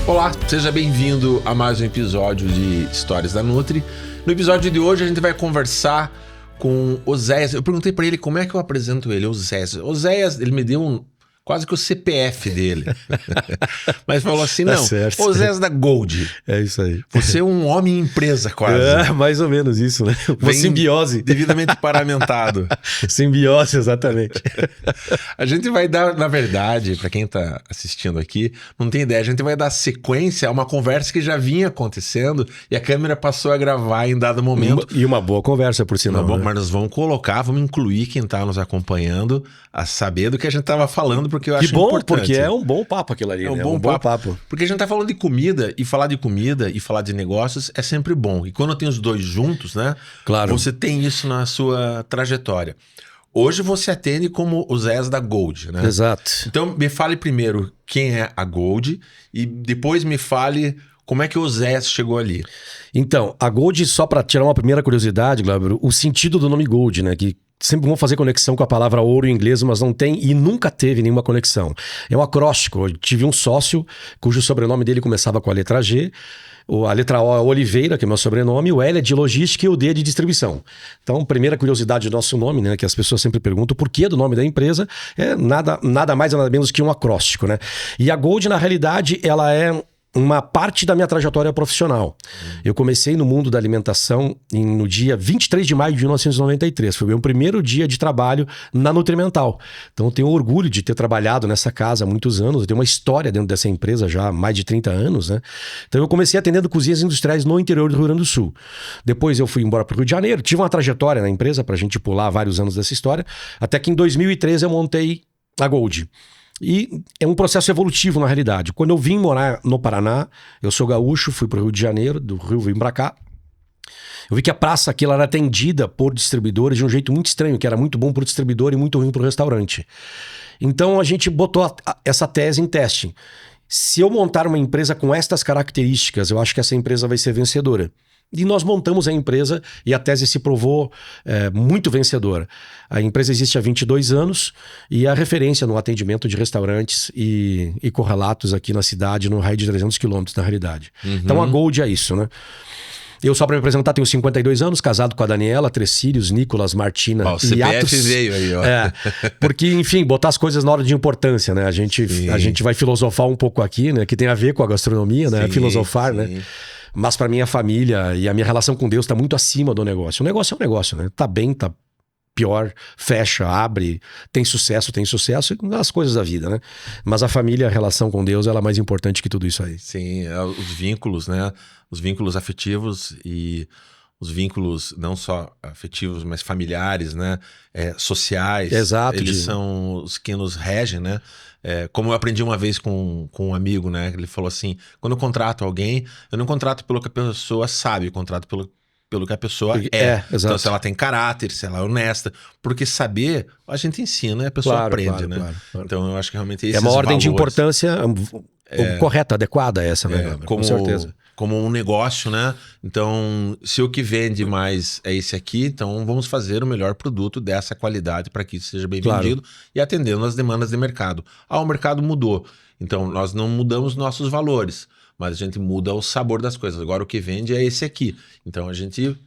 Olá, seja bem-vindo a mais um episódio de Histórias da Nutri. No episódio de hoje a gente vai conversar com Oséias. Eu perguntei para ele como é que eu apresento ele, Oséias. Oséias, ele me deu quase que o CPF dele. Mas falou assim, não, Oséias da Gold. É isso aí. Você é um homem empresa quase. É, mais ou menos isso, né? Uma simbiose. Devidamente paramentado. Simbiose, exatamente. A gente vai dar, na verdade, para quem tá assistindo aqui, não tem ideia, a gente vai dar sequência a uma conversa que já vinha acontecendo e a câmera passou a gravar em dado momento. E uma boa conversa, por sinal. Né? Né? Mas nós vamos incluir quem tá nos acompanhando a saber do que a gente tava falando, porque eu acho importante. Porque é um bom papo aquilo ali, é um né? bom papo. Porque a gente tá falando de comida, e falar de comida e falar de negócios é sempre bom. E quando tem os dois juntos, né? Claro. Você tem isso na sua trajetória. Hoje você atende como Oséias da Gold, né? Exato. Então me fale primeiro quem é a Gold e depois me fale como é que o Oséias chegou ali. Então, a Gold, só para tirar uma primeira curiosidade, Glauber, o sentido do nome Gold, né? Que sempre vão fazer conexão com a palavra ouro em inglês, mas não tem e nunca teve nenhuma conexão. É um acróstico. Eu tive um sócio cujo sobrenome dele começava com a letra G, a letra O é Oliveira, que é meu sobrenome, o L é de logística e o D é de distribuição. Então, primeira curiosidade do nosso nome, né, que as pessoas sempre perguntam o porquê do nome da empresa, é nada mais nada menos que um acróstico, né? E a Gold, na realidade, ela é uma parte da minha trajetória profissional. Eu comecei no mundo da alimentação no dia 23 de maio de 1993. Foi o meu primeiro dia de trabalho na Nutrimental. Então eu tenho orgulho de ter trabalhado nessa casa há muitos anos. Eu tenho uma história dentro dessa empresa já há mais de 30 anos, né? Então eu comecei atendendo cozinhas industriais no interior do Rio Grande do Sul. Depois eu fui embora para o Rio de Janeiro. Tive uma trajetória na empresa para a gente pular vários anos dessa história. Até que em 2013 eu montei a Gold. E é um processo evolutivo, na realidade. Quando eu vim morar no Paraná, eu sou gaúcho, fui para o Rio de Janeiro, do Rio vim para cá. Eu vi que a praça aqui ela era atendida por distribuidores de um jeito muito estranho, que era muito bom para o distribuidor e muito ruim para o restaurante. Então a gente botou essa tese em teste. Se eu montar uma empresa com estas características, eu acho que essa empresa vai ser vencedora. E nós montamos a empresa e a tese se provou muito vencedora. A empresa existe há 22 anos e é a referência no atendimento de restaurantes e correlatos aqui na cidade, no raio de 300 quilômetros, na realidade. Uhum. Então a Gold é isso, né? Eu, só para me apresentar, tenho 52 anos, casado com a Daniela, 3 filhos, Nicolas, Martina e CPF Atos. Veio aí, ó. Porque, enfim, botar as coisas na hora de importância, né? A gente vai filosofar um pouco aqui, né? Que tem a ver com a gastronomia, né? Filosofar, né? Mas para minha família e a minha relação com Deus está muito acima do negócio. O negócio é um negócio, né? Tá bem, tá pior, fecha, abre, tem sucesso, as coisas da vida, né? Mas a família, a relação com Deus, ela é mais importante que tudo isso aí. Sim, os vínculos, né? Os vínculos afetivos e os vínculos não só afetivos, mas familiares, né? Sociais. Exato. Eles são os que nos regem, né? Como eu aprendi uma vez com um amigo, né? Ele falou assim, quando eu contrato alguém, eu não contrato pelo que a pessoa sabe, eu contrato pelo que a pessoa é. Então, se ela tem caráter, se ela é honesta. Porque saber, a gente ensina e a pessoa aprende, né? Claro. Então, eu acho que realmente esses é uma ordem valores, de importância correta, adequada essa, né? Com certeza. Como um negócio, né? Então, se o que vende mais é esse aqui, então vamos fazer o melhor produto dessa qualidade para que isso seja bem vendido e atendendo as demandas de mercado. O mercado mudou. Então, nós não mudamos nossos valores, mas a gente muda o sabor das coisas. Agora, o que vende é esse aqui. Então, a gente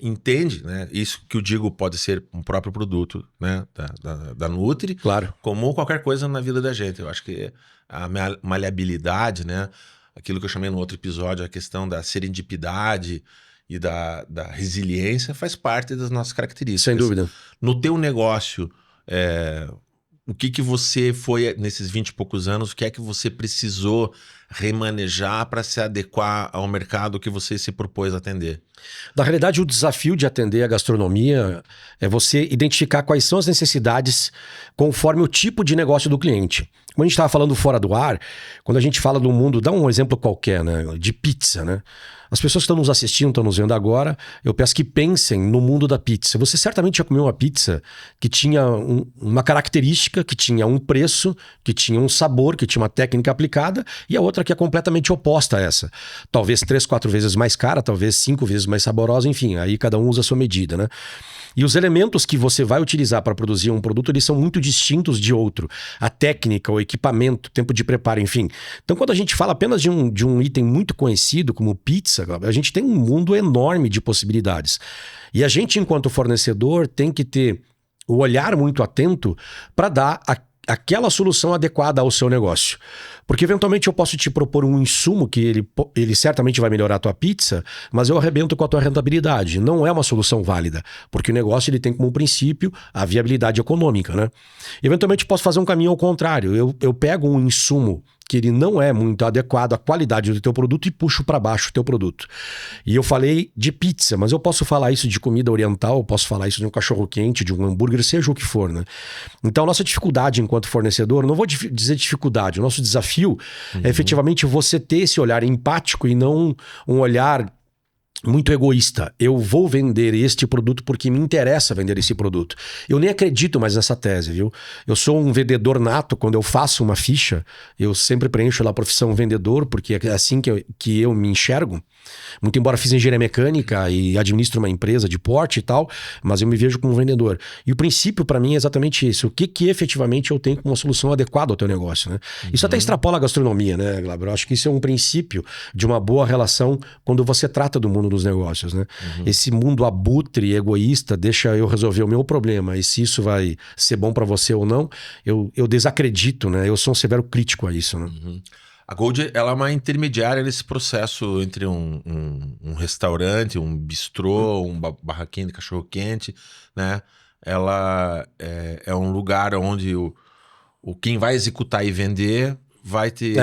entende, né? Isso que eu digo pode ser um próprio produto, né? Da Nutri, como qualquer coisa na vida da gente. Eu acho que a maleabilidade, né? Aquilo que eu chamei no outro episódio, a questão da serendipidade e da resiliência faz parte das nossas características. Sem dúvida. No teu negócio, o que você foi, nesses 20 e poucos anos, o que é que você precisou remanejar para se adequar ao mercado que você se propôs a atender? Na realidade, o desafio de atender a gastronomia é você identificar quais são as necessidades conforme o tipo de negócio do cliente. Como a gente estava falando fora do ar, quando a gente fala do mundo, dá um exemplo qualquer, né? De pizza, né? As pessoas que estão nos assistindo, estão nos vendo agora, eu peço que pensem no mundo da pizza. Você certamente já comeu uma pizza que tinha uma característica, que tinha um preço, que tinha um sabor, que tinha uma técnica aplicada, e a outra que é completamente oposta a essa. Talvez 3, 4 vezes mais cara, talvez 5 vezes mais saborosa, enfim, aí cada um usa a sua medida, né? E os elementos que você vai utilizar para produzir um produto, eles são muito distintos de outro. A técnica, o equipamento, o tempo de preparo, enfim. Então, quando a gente fala apenas de um item muito conhecido como pizza, a gente tem um mundo enorme de possibilidades. E a gente, enquanto fornecedor, tem que ter o olhar muito atento para dar aquela solução adequada ao seu negócio. Porque eventualmente eu posso te propor um insumo que ele certamente vai melhorar a tua pizza, mas eu arrebento com a tua rentabilidade. Não é uma solução válida, porque o negócio ele tem como princípio a viabilidade econômica, né? Eventualmente posso fazer um caminho ao contrário. Eu pego um insumo que ele não é muito adequado à qualidade do teu produto e puxo para baixo o teu produto. E eu falei de pizza, mas eu posso falar isso de comida oriental, eu posso falar isso de um cachorro-quente, de um hambúrguer, seja o que for, né? Então, a nossa dificuldade enquanto fornecedor, não vou dizer dificuldade, o nosso desafio é efetivamente você ter esse olhar empático e não um olhar muito egoísta. Eu vou vender este produto porque me interessa vender esse produto. Eu nem acredito mais nessa tese, viu? Eu sou um vendedor nato. Quando eu faço uma ficha, eu sempre preencho lá a profissão vendedor, porque é assim que eu me enxergo. Muito embora fiz engenharia mecânica e administro uma empresa de porte e tal, mas eu me vejo como vendedor. E o princípio para mim é exatamente isso. O que efetivamente eu tenho como uma solução adequada ao teu negócio, né? Isso até extrapola a gastronomia, né, Glauber? Eu acho que isso é um princípio de uma boa relação quando você trata do mundo dos negócios, né? Esse mundo abutre e egoísta deixa eu resolver o meu problema, e se isso vai ser bom para você ou não, eu desacredito, né? Eu sou um severo crítico a isso, né? A Gold, ela é uma intermediária nesse processo entre um restaurante, um bistrô, barraquinho de cachorro-quente, né? Ela é um lugar onde quem vai executar e vender vai te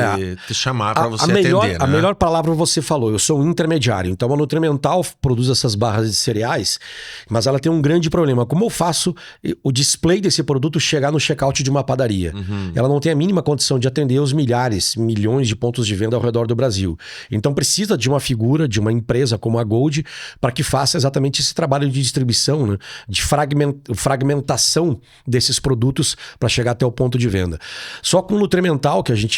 chamar para você atender, né? A melhor palavra você falou, eu sou um intermediário. Então a Nutrimental produz essas barras de cereais, mas ela tem um grande problema. Como eu faço o display desse produto chegar no checkout de uma padaria? Ela não tem a mínima condição de atender os milhões de pontos de venda ao redor do Brasil. Então precisa de uma figura, de uma empresa como a Gold, para que faça exatamente esse trabalho de distribuição, né? De fragmentação desses produtos para chegar até o ponto de venda. Só com o Nutrimental, que a gente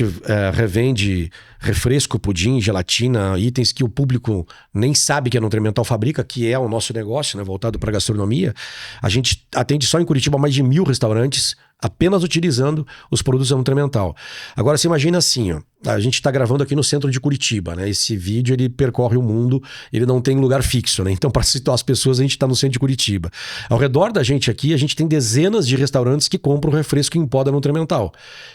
revende refresco, pudim, gelatina, itens que o público nem sabe que a Nutrimental fabrica, que é o nosso negócio, né, voltado para gastronomia. A gente atende só em Curitiba mais de 1.000 restaurantes, apenas utilizando os produtos da Nutrimental. Agora, você imagina assim, ó, a gente está gravando aqui no centro de Curitiba, né? Esse vídeo, ele percorre o mundo, ele não tem lugar fixo, né? Então, para situar as pessoas, a gente está no centro de Curitiba. Ao redor da gente aqui, a gente tem dezenas de restaurantes que compram refresco em pó da Nutrimental,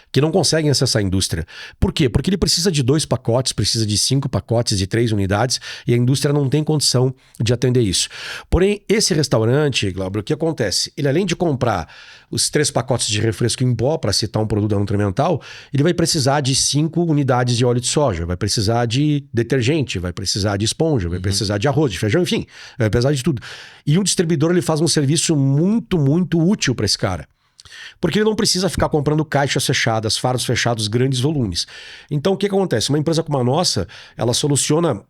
que não conseguem acessar a indústria. Por quê? Porque ele precisa de 2 pacotes, precisa de 5 pacotes, de 3 unidades, e a indústria não tem condição de atender isso. Porém, esse restaurante, Glauber, o que acontece? Ele, além de comprar os 3 pacotes de refresco em pó, para citar um produto da Nutrimental, ele vai precisar de 5 unidades de óleo de soja, vai precisar de detergente, vai precisar de esponja, vai precisar de arroz, de feijão, enfim, vai precisar de tudo. E o distribuidor, ele faz um serviço muito, muito útil para esse cara. Porque ele não precisa ficar comprando caixas fechadas, fardos fechados, grandes volumes. Então, o que acontece? Uma empresa como a nossa, ela soluciona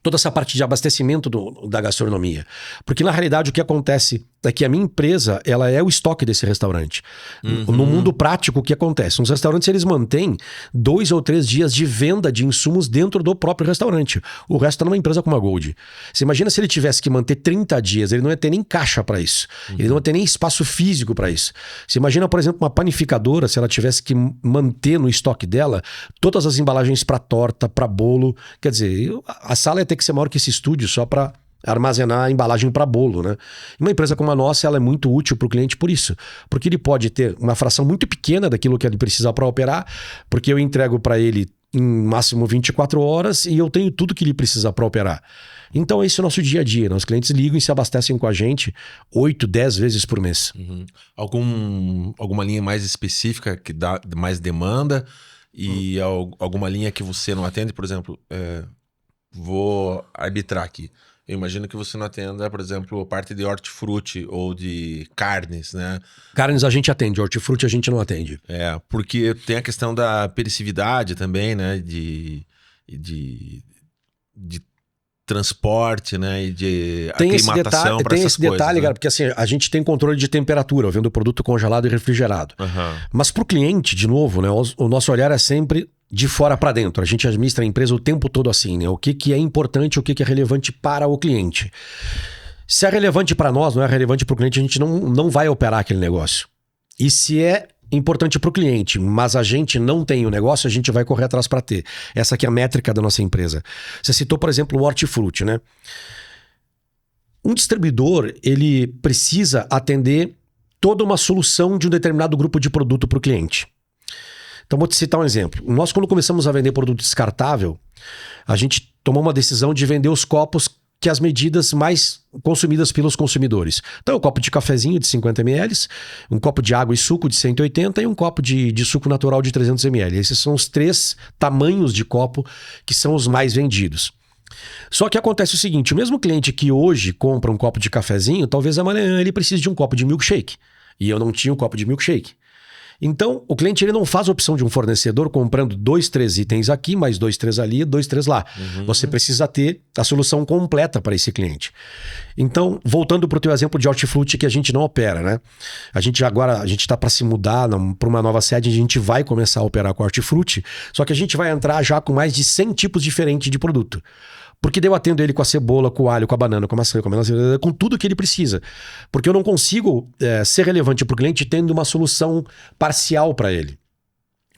toda essa parte de abastecimento da gastronomia. Porque, na realidade, o que acontece é que a minha empresa, ela é o estoque desse restaurante. No mundo prático, o que acontece? Os restaurantes, eles mantêm 2 ou 3 dias de venda de insumos dentro do próprio restaurante. O resto está numa empresa como a Gold. Você imagina se ele tivesse que manter 30 dias, ele não ia ter nem caixa para isso. Ele não ia ter nem espaço físico para isso. Você imagina, por exemplo, uma panificadora, se ela tivesse que manter no estoque dela todas as embalagens para torta, para bolo. Quer dizer, a sala ia ter que ser maior que esse estúdio só para armazenar a embalagem para bolo, né? Uma empresa como a nossa, ela é muito útil para o cliente por isso. Porque ele pode ter uma fração muito pequena daquilo que ele precisa para operar, porque eu entrego para ele em máximo 24 horas e eu tenho tudo que ele precisa para operar. Então esse é o nosso dia a dia, né? Os clientes ligam e se abastecem com a gente 8, 10 vezes por mês. Alguma linha mais específica que dá mais demanda e alguma linha que você não atende? Por exemplo, vou arbitrar aqui. Eu imagino que você não atenda, por exemplo, parte de hortifruti ou de carnes, né? Carnes a gente atende, hortifruti a gente não atende. Porque tem a questão da perecividade também, né? De transporte, né? E de Tem esse aclimatação para essas detalhe, coisas, né? cara, porque assim, a gente tem controle de temperatura, eu vendo produto congelado e refrigerado. Mas pro cliente, de novo, né? O nosso olhar é sempre de fora para dentro. A gente administra a empresa o tempo todo assim, né? O que é importante, o que é relevante para o cliente. Se é relevante para nós, não é relevante para o cliente, a gente não vai operar aquele negócio. E se é importante para o cliente, mas a gente não tem o negócio, a gente vai correr atrás para ter. Essa aqui é a métrica da nossa empresa. Você citou, por exemplo, o hortifruti, né? Um distribuidor, ele precisa atender toda uma solução de um determinado grupo de produto para o cliente. Então, vou te citar um exemplo. Nós, quando começamos a vender produto descartável, a gente tomou uma decisão de vender os copos que as medidas mais consumidas pelos consumidores. Então, um copo de cafezinho de 50 ml, um copo de água e suco de 180 e um copo de suco natural de 300 ml. Esses são os 3 tamanhos de copo que são os mais vendidos. Só que acontece o seguinte, o mesmo cliente que hoje compra um copo de cafezinho, talvez amanhã ele precise de um copo de milkshake. E eu não tinha um copo de milkshake. Então, o cliente ele não faz a opção de um fornecedor comprando 2, 3 itens aqui, mais 2, 3 ali, 2, 3 lá. Você precisa ter a solução completa para esse cliente. Então, voltando para o teu exemplo de hortifruti que a gente não opera, né? A gente está para se mudar para uma nova sede, a gente vai começar a operar com hortifruti, só que a gente vai entrar já com mais de 100 tipos diferentes de produto. Porque daí eu atendo ele com a cebola, com o alho, com a banana, com a maçã, com tudo que ele precisa. Porque eu não consigo ser relevante para o cliente tendo uma solução parcial para ele.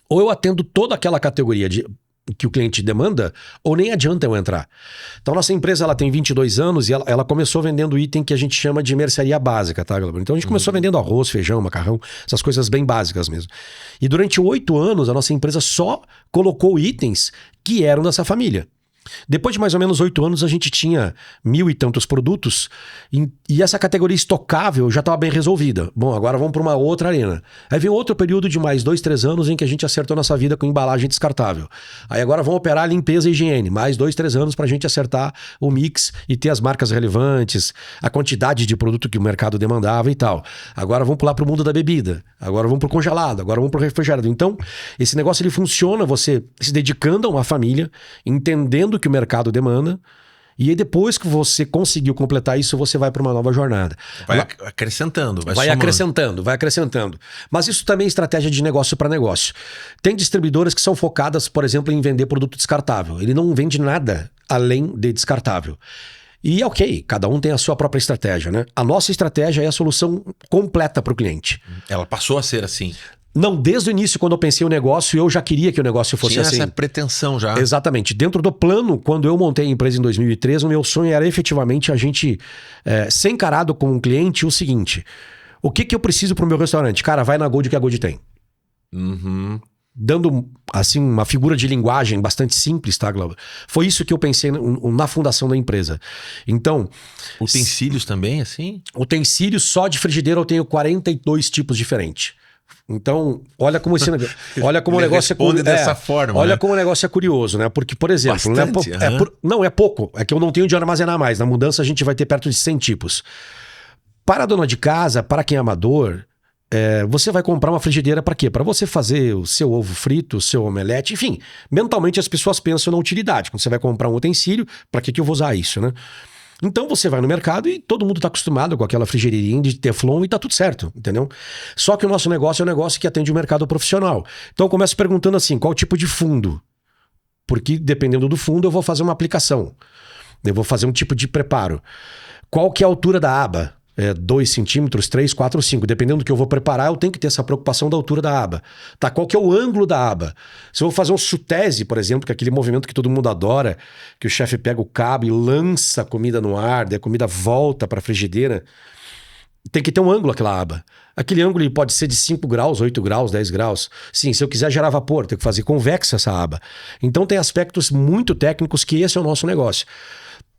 Ou eu atendo toda aquela categoria que o cliente demanda, ou nem adianta eu entrar. Então, nossa empresa ela tem 22 anos e ela começou vendendo item que a gente chama de mercearia básica, tá, Glauber? Então, a gente começou vendendo arroz, feijão, macarrão, essas coisas bem básicas mesmo. E durante 8 anos, a nossa empresa só colocou itens que eram dessa família. Depois de mais ou menos 8 anos, a gente tinha 1.000 e tantos produtos e essa categoria estocável já estava bem resolvida. Bom, agora vamos para uma outra arena. Aí vem outro período de mais 2, 3 anos em que a gente acertou nossa vida com embalagem descartável. Aí agora vamos operar limpeza e higiene. Mais 2, 3 anos para a gente acertar o mix e ter as marcas relevantes, a quantidade de produto que o mercado demandava e tal. Agora vamos pular para o mundo da bebida. Agora vamos para o congelado. Agora vamos para o refrigerado. Então, esse negócio ele funciona você se dedicando a uma família, entendendo que o mercado demanda, e aí depois que você conseguiu completar isso, você vai para uma nova jornada. Vai acrescentando, vai acrescentando. Mas isso também é estratégia de negócio para negócio. Tem distribuidoras que são focadas, por exemplo, em vender produto descartável. Ele não vende nada além de descartável. E ok, cada um tem a sua própria estratégia, né? A nossa estratégia é a solução completa para o cliente. Ela passou a ser assim. Não, desde o início, quando eu pensei o negócio, eu já queria que o negócio fosse assim. Tinha essa pretensão já. Exatamente. Dentro do plano, quando eu montei a empresa em 2013, o meu sonho era efetivamente a gente ser encarado como um cliente o seguinte: o que eu preciso pro meu restaurante? Cara, vai na Gold que a Gold tem. Dando, assim, uma figura de linguagem bastante simples, tá, Glauber? Foi isso que eu pensei na fundação da empresa. Então... Utensílios também, assim? Utensílios só de frigideira eu tenho 42 tipos diferentes. Então, olha como o negócio responde dessa forma. Olha, né? como o negócio é curioso, né? Porque, por exemplo, bastante, não é pouco. É que eu não tenho de armazenar mais. Na mudança, a gente vai ter perto de 100 tipos. Para a dona de casa, para quem é amador, você vai comprar uma frigideira para quê? Para você fazer o seu ovo frito, o seu omelete, enfim. Mentalmente, as pessoas pensam na utilidade. Quando você vai comprar um utensílio, para que eu vou usar isso, né? Então você vai no mercado e todo mundo está acostumado com aquela frigideirinha de Teflon e tá tudo certo, entendeu? Só que o nosso negócio é um negócio que atende o mercado profissional. Então eu começo perguntando assim, qual tipo de fundo? Porque dependendo do fundo eu vou fazer uma aplicação. Eu vou fazer um tipo de preparo. Qual que é a altura da aba? 2 centímetros, 3, 4, 5. Dependendo do que eu vou preparar, eu tenho que ter essa preocupação da altura da aba. Tá? Qual que é o ângulo da aba? Se eu vou fazer um sutese, por exemplo, que é aquele movimento que todo mundo adora, que o chefe pega o cabo e lança a comida no ar, daí a comida volta para a frigideira, tem que ter um ângulo aquela aba. Aquele ângulo pode ser de 5 graus, 8 graus, 10 graus. Sim, se eu quiser gerar vapor, tenho que fazer convexa essa aba. Então tem aspectos muito técnicos que esse é o nosso negócio.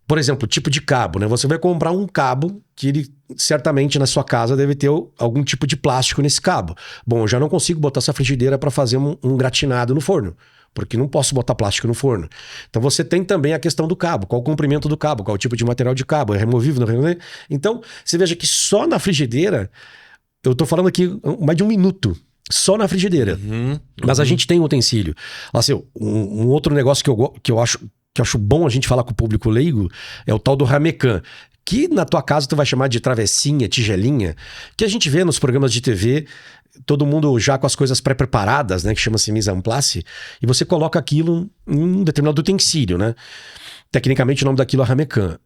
Por exemplo, tipo de cabo, né? Você vai comprar um cabo que ele certamente na sua casa deve ter algum tipo de plástico nesse cabo. Bom, eu já não consigo botar essa frigideira para fazer um gratinado no forno, porque não posso botar plástico no forno. Então você tem também a questão do cabo, qual o comprimento do cabo, qual o tipo de material de cabo, é removível, não é removível? Então, você veja que só na frigideira, eu tô falando aqui mais de 1 minuto, só na frigideira. Mas a gente tem um utensílio. Assim, um outro negócio que eu acho que eu acho bom a gente falar com o público leigo, é o tal do ramecan, que na tua casa tu vai chamar de travessinha, tigelinha, que a gente vê nos programas de TV, todo mundo já com as coisas pré-preparadas, né, que chama-se mise en place, e você coloca aquilo em um determinado utensílio, né? Tecnicamente o nome daquilo é ramecan.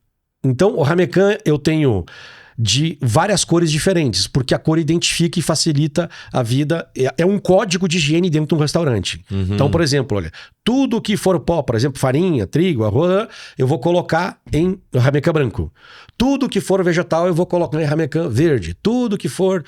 Então, o ramecan eu tenho de várias cores diferentes, porque a cor identifica e facilita a vida. É um código de higiene dentro de um restaurante. Então, por exemplo, olha, tudo que for pó, por exemplo, farinha, trigo, arroz, eu vou colocar em ramecan branco. Tudo que for vegetal, eu vou colocar em ramecan verde. Tudo que for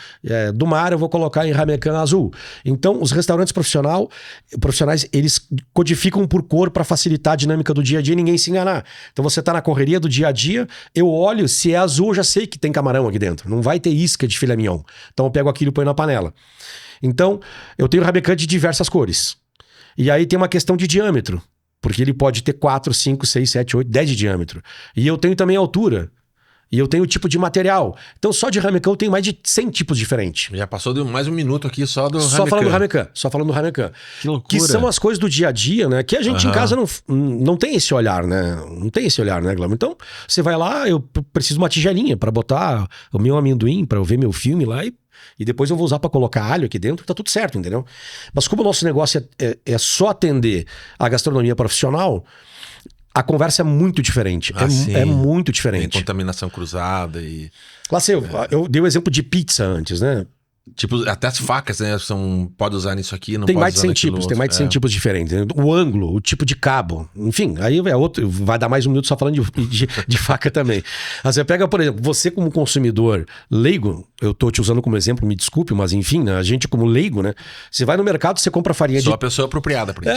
do mar, eu vou colocar em ramecan azul. Então, os restaurantes profissionais, eles codificam por cor para facilitar a dinâmica do dia a dia e ninguém se enganar. Então, você tá na correria do dia a dia, eu olho, se é azul, eu já sei que tem camarão aqui dentro. Não vai ter isca de filé mignon. Então, eu pego aquilo e ponho na panela. Então, eu tenho ramecan de diversas cores. E aí tem uma questão de diâmetro, porque ele pode ter 4, 5, 6, 7, 8, 10 de diâmetro. E eu tenho também altura. E eu tenho tipo de material. Então, só de ramecan eu tenho mais de 100 tipos diferentes. Já passou de mais um minuto aqui só do Só falando do ramecan. Só falando do ramecan. Que loucura. Que são as coisas do dia a dia, né? Que a gente em casa não tem esse olhar, né? Não tem esse olhar, né, Glauber? Então, você vai lá, eu preciso de uma tigelinha para botar o meu amendoim, para eu ver meu filme lá e depois eu vou usar para colocar alho aqui dentro, tá tudo certo, entendeu? Mas como o nosso negócio é só atender a gastronomia profissional, a conversa é muito diferente. É muito diferente. Tem contaminação cruzada e... Classe, eu dei o exemplo de pizza antes, né? Tipo, até as facas, né? Pode usar nisso aqui, não tem pode mais de 100 tipos, tem mais de 100 tipos diferentes. Né? O ângulo, o tipo de cabo, enfim, aí é outro, vai dar mais um minuto só falando de faca também. Aí você pega, por exemplo, você como consumidor leigo, eu tô te usando como exemplo, me desculpe, mas enfim, né? A gente como leigo, né? Você vai no mercado, você compra farinha Só a pessoa apropriada por isso.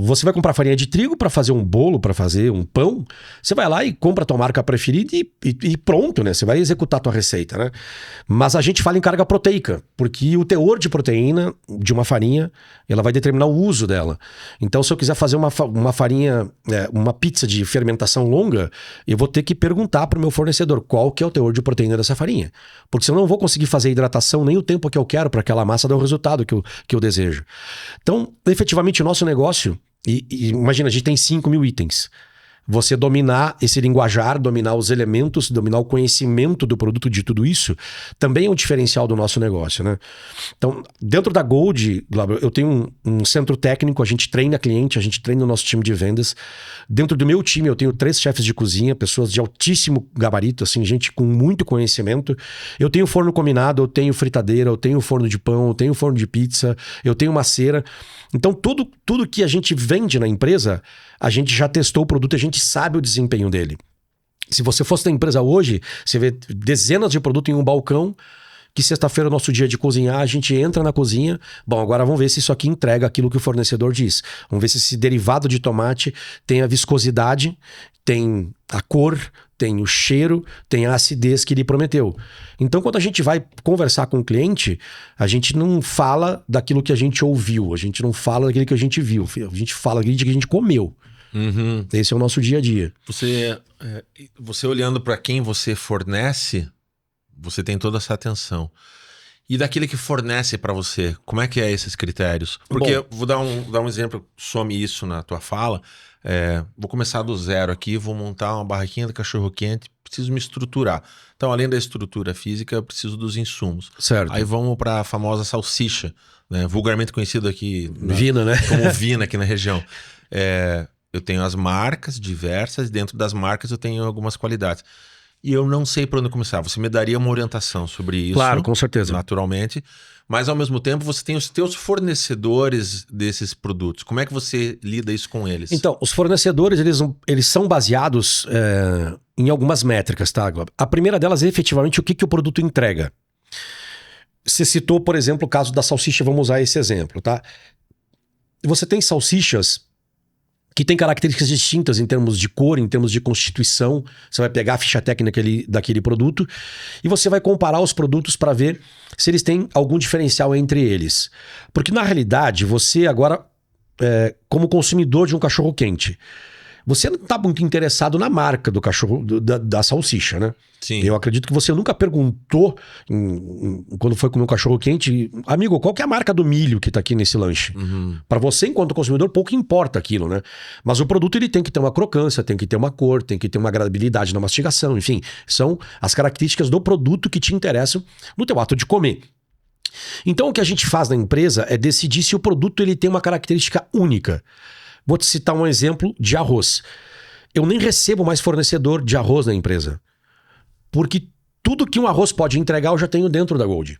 Você vai comprar farinha de trigo para fazer um bolo, para fazer um pão, você vai lá e compra a tua marca preferida e pronto, né? Você vai executar a tua receita, né? Mas a gente fala em carga proteica, porque o teor de proteína de uma farinha, ela vai determinar o uso dela. Então, se eu quiser fazer uma farinha, uma pizza de fermentação longa, eu vou ter que perguntar para o meu fornecedor qual que é o teor de proteína dessa farinha. Porque senão eu não vou conseguir fazer a hidratação nem o tempo que eu quero para aquela massa dar o resultado que eu desejo. Então, efetivamente, o nosso negócio, e imagina, a gente tem 5.000 itens. Você dominar esse linguajar, dominar os elementos, dominar o conhecimento do produto de tudo isso, também é um diferencial do nosso negócio, né? Então, dentro da Gold, eu tenho um centro técnico, a gente treina cliente, a gente treina o nosso time de vendas. Dentro do meu time, eu tenho 3 chefes de cozinha, pessoas de altíssimo gabarito, assim, gente com muito conhecimento. Eu tenho forno combinado, eu tenho fritadeira, eu tenho forno de pão, eu tenho forno de pizza, eu tenho maceira. Então, tudo que a gente vende na empresa, a gente já testou o produto, a gente sabe o desempenho dele. Se você fosse da empresa hoje, você vê dezenas de produtos em um balcão, que sexta-feira é o nosso dia de cozinhar, a gente entra na cozinha, bom, agora vamos ver se isso aqui entrega aquilo que o fornecedor diz. Vamos ver se esse derivado de tomate tem a viscosidade, tem a cor, tem o cheiro, tem a acidez que ele prometeu. Então, quando a gente vai conversar com o cliente, a gente não fala daquilo que a gente ouviu, a gente não fala daquilo que a gente viu, a gente fala daquilo que a gente comeu. Esse é o nosso dia a dia. Você olhando para quem você fornece, você tem toda essa atenção. E daquele que fornece para você, como é que é esses critérios? Porque vou dar um exemplo, some isso na tua fala. Vou começar do zero aqui, vou montar uma barraquinha de cachorro-quente, preciso me estruturar. Então, além da estrutura física, eu preciso dos insumos. Certo. Aí vamos para a famosa salsicha, né? Vulgarmente conhecido aqui... Vina, né? Como Vina aqui na região. Eu tenho as marcas diversas, dentro das marcas eu tenho algumas qualidades. E eu não sei por onde começar. Você me daria uma orientação sobre isso? Claro, com certeza. Naturalmente. Mas, ao mesmo tempo, você tem os teus fornecedores desses produtos. Como é que você lida isso com eles? Então, os fornecedores, eles são baseados em algumas métricas, tá, Glauber? A primeira delas é efetivamente o que o produto entrega. Você citou, por exemplo, o caso da salsicha. Vamos usar esse exemplo, tá? Você tem salsichas que tem características distintas em termos de cor, em termos de constituição. Você vai pegar a ficha técnica daquele produto e você vai comparar os produtos para ver se eles têm algum diferencial entre eles. Porque, na realidade, você agora, como consumidor de um cachorro-quente, você não está muito interessado na marca do cachorro, da salsicha, né? Sim. Eu acredito que você nunca perguntou, quando foi comer um cachorro quente, amigo, qual que é a marca do milho que tá aqui nesse lanche? Para você, enquanto consumidor, pouco importa aquilo, né? Mas o produto ele tem que ter uma crocância, tem que ter uma cor, tem que ter uma agradabilidade na mastigação, enfim, são as características do produto que te interessam no teu ato de comer. Então o que a gente faz na empresa é decidir se o produto ele tem uma característica única. Vou te citar um exemplo de arroz. Eu nem recebo mais fornecedor de arroz na empresa. Porque tudo que um arroz pode entregar eu já tenho dentro da Gold.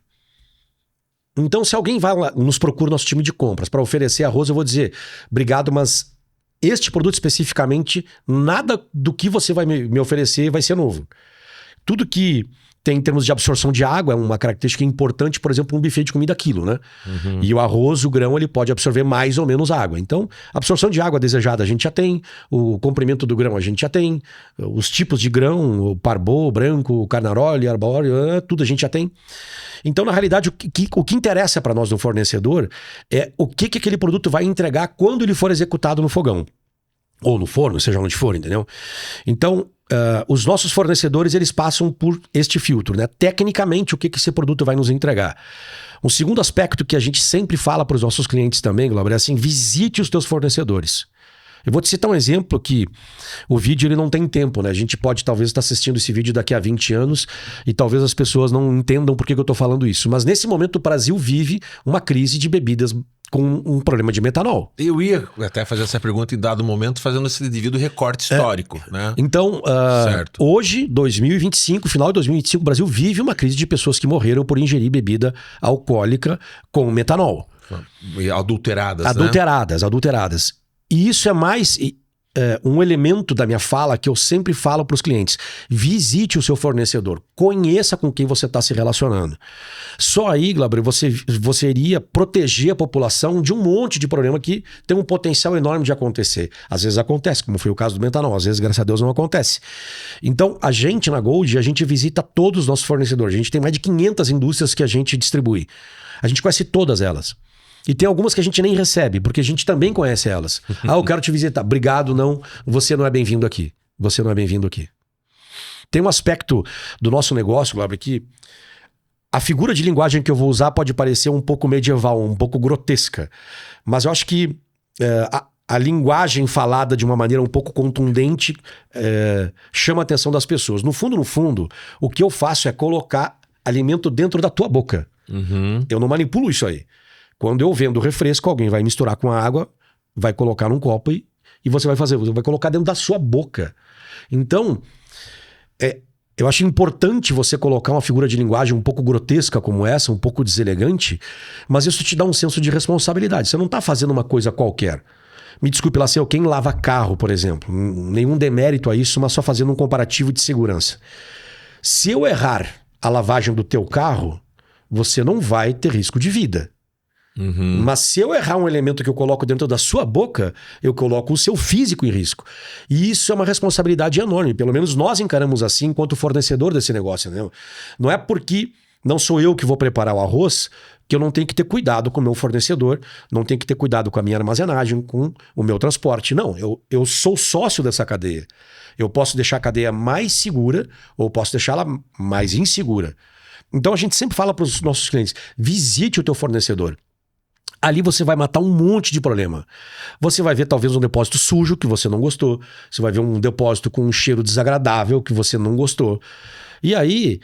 Então se alguém vai lá, nos procura nosso time de compras para oferecer arroz, eu vou dizer, obrigado, mas este produto especificamente, nada do que você vai me oferecer vai ser novo. Tudo que tem em termos de absorção de água, é uma característica importante, por exemplo, um buffet de comida quilo, né? E o arroz, o grão, ele pode absorver mais ou menos água. Então, a absorção de água desejada a gente já tem, o comprimento do grão a gente já tem, os tipos de grão, o parboillo, o branco, o carnaroli, arbóreo, tudo a gente já tem. Então, na realidade, o que interessa para nós do fornecedor é o que aquele produto vai entregar quando ele for executado no fogão. Ou no forno, seja onde for, entendeu? Então, os nossos fornecedores, eles passam por este filtro, né? Tecnicamente, o que esse produto vai nos entregar. Um segundo aspecto que a gente sempre fala para os nossos clientes também, Glauber, é assim, visite os teus fornecedores. Eu vou te citar um exemplo que o vídeo ele não tem tempo, né? A gente pode talvez estar assistindo esse vídeo daqui a 20 anos e talvez as pessoas não entendam por que eu estou falando isso. Mas nesse momento o Brasil vive uma crise de bebidas com um problema de metanol. Eu ia até fazer essa pergunta em dado momento, fazendo esse devido recorte histórico, né? Então, hoje, 2025, final de 2025, o Brasil vive uma crise de pessoas que morreram por ingerir bebida alcoólica com metanol. Adulteradas, Adulteradas. E isso é mais um elemento da minha fala que eu sempre falo para os clientes. Visite o seu fornecedor. Conheça com quem você está se relacionando. Só aí, Glauber, você iria proteger a população de um monte de problema que tem um potencial enorme de acontecer. Às vezes acontece, como foi o caso do metanol. Às vezes, graças a Deus, não acontece. Então, a gente na Gold, a gente visita todos os nossos fornecedores. A gente tem mais de 500 indústrias que a gente distribui. A gente conhece todas elas. E tem algumas que a gente nem recebe, porque a gente também conhece elas. Eu quero te visitar. Obrigado, não. Você não é bem-vindo aqui. Você não é bem-vindo aqui. Tem um aspecto do nosso negócio, Glauber, que a figura de linguagem que eu vou usar pode parecer um pouco medieval, um pouco grotesca. Mas eu acho que a linguagem falada de uma maneira um pouco contundente chama a atenção das pessoas. No fundo, o que eu faço é colocar alimento dentro da tua boca. Eu não manipulo isso aí. Quando eu vendo refresco, alguém vai misturar com a água, vai colocar num copo e você vai colocar dentro da sua boca. Então, eu acho importante você colocar uma figura de linguagem um pouco grotesca como essa, um pouco deselegante, mas isso te dá um senso de responsabilidade. Você não está fazendo uma coisa qualquer. Me desculpe lá, se quem lava carro, por exemplo, nenhum demérito a isso, mas só fazendo um comparativo de segurança. Se eu errar a lavagem do teu carro, você não vai ter risco de vida. Mas se eu errar um elemento que eu coloco dentro da sua boca, eu coloco o seu físico em risco. E isso é uma responsabilidade enorme. Pelo menos nós encaramos assim enquanto fornecedor desse negócio, né? Não é porque não sou eu que vou preparar o arroz que eu não tenho que ter cuidado com o meu fornecedor, não tenho que ter cuidado com a minha armazenagem, com o meu transporte. Não, eu sou sócio dessa cadeia. Eu posso deixar a cadeia mais segura ou posso deixá-la mais insegura. Então a gente sempre fala para os nossos clientes, visite o teu fornecedor. Ali você vai matar um monte de problema. Você vai ver talvez um depósito sujo que você não gostou. Você vai ver um depósito com um cheiro desagradável que você não gostou. E aí,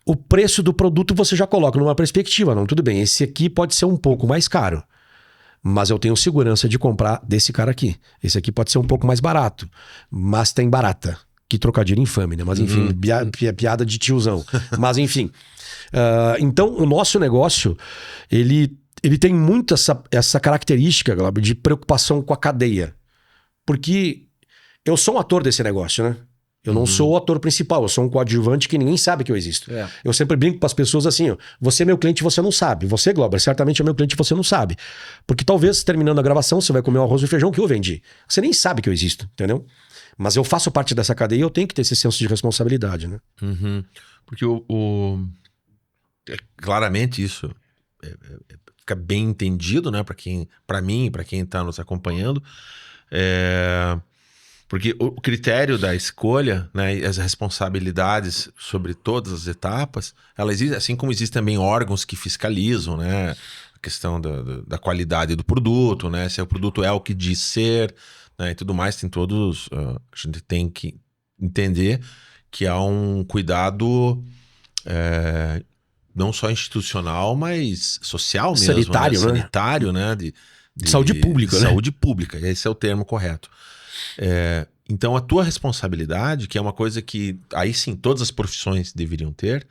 o preço do produto você já coloca numa perspectiva. Não, tudo bem, esse aqui pode ser um pouco mais caro. Mas eu tenho segurança de comprar desse cara aqui. Esse aqui pode ser um pouco mais barato. Mas tem barata. Que trocadilho infame, né? Mas enfim, piada de tiozão. Mas enfim. Então, o nosso negócio, ele tem muito essa característica, Glauber, de preocupação com a cadeia. Porque eu sou um ator desse negócio, né? Eu não sou o ator principal, eu sou um coadjuvante que ninguém sabe que eu existo. Eu sempre brinco com as pessoas assim, ó, você é meu cliente e você não sabe. Você, Glauber, certamente é meu cliente e você não sabe. Porque talvez, terminando a gravação, você vai comer o arroz e feijão que eu vendi. Você nem sabe que eu existo, entendeu? Mas eu faço parte dessa cadeia e eu tenho que ter esse senso de responsabilidade, né? Porque claramente isso fica bem entendido, né? Para mim, para quem está nos acompanhando. Porque o critério da escolha, né, e as responsabilidades sobre todas as etapas, ela existe, assim como existem também órgãos que fiscalizam, né, a questão da qualidade do produto, né, se o produto é o que diz ser, né, e tudo mais, tem todos, a gente tem que entender que há um cuidado não só institucional, mas social mesmo, Sanitário, né? né? Sanitário, né? De saúde pública, né? Saúde pública, esse é o termo correto. Então, a tua responsabilidade, que é uma coisa que, aí sim, todas as profissões deveriam ter,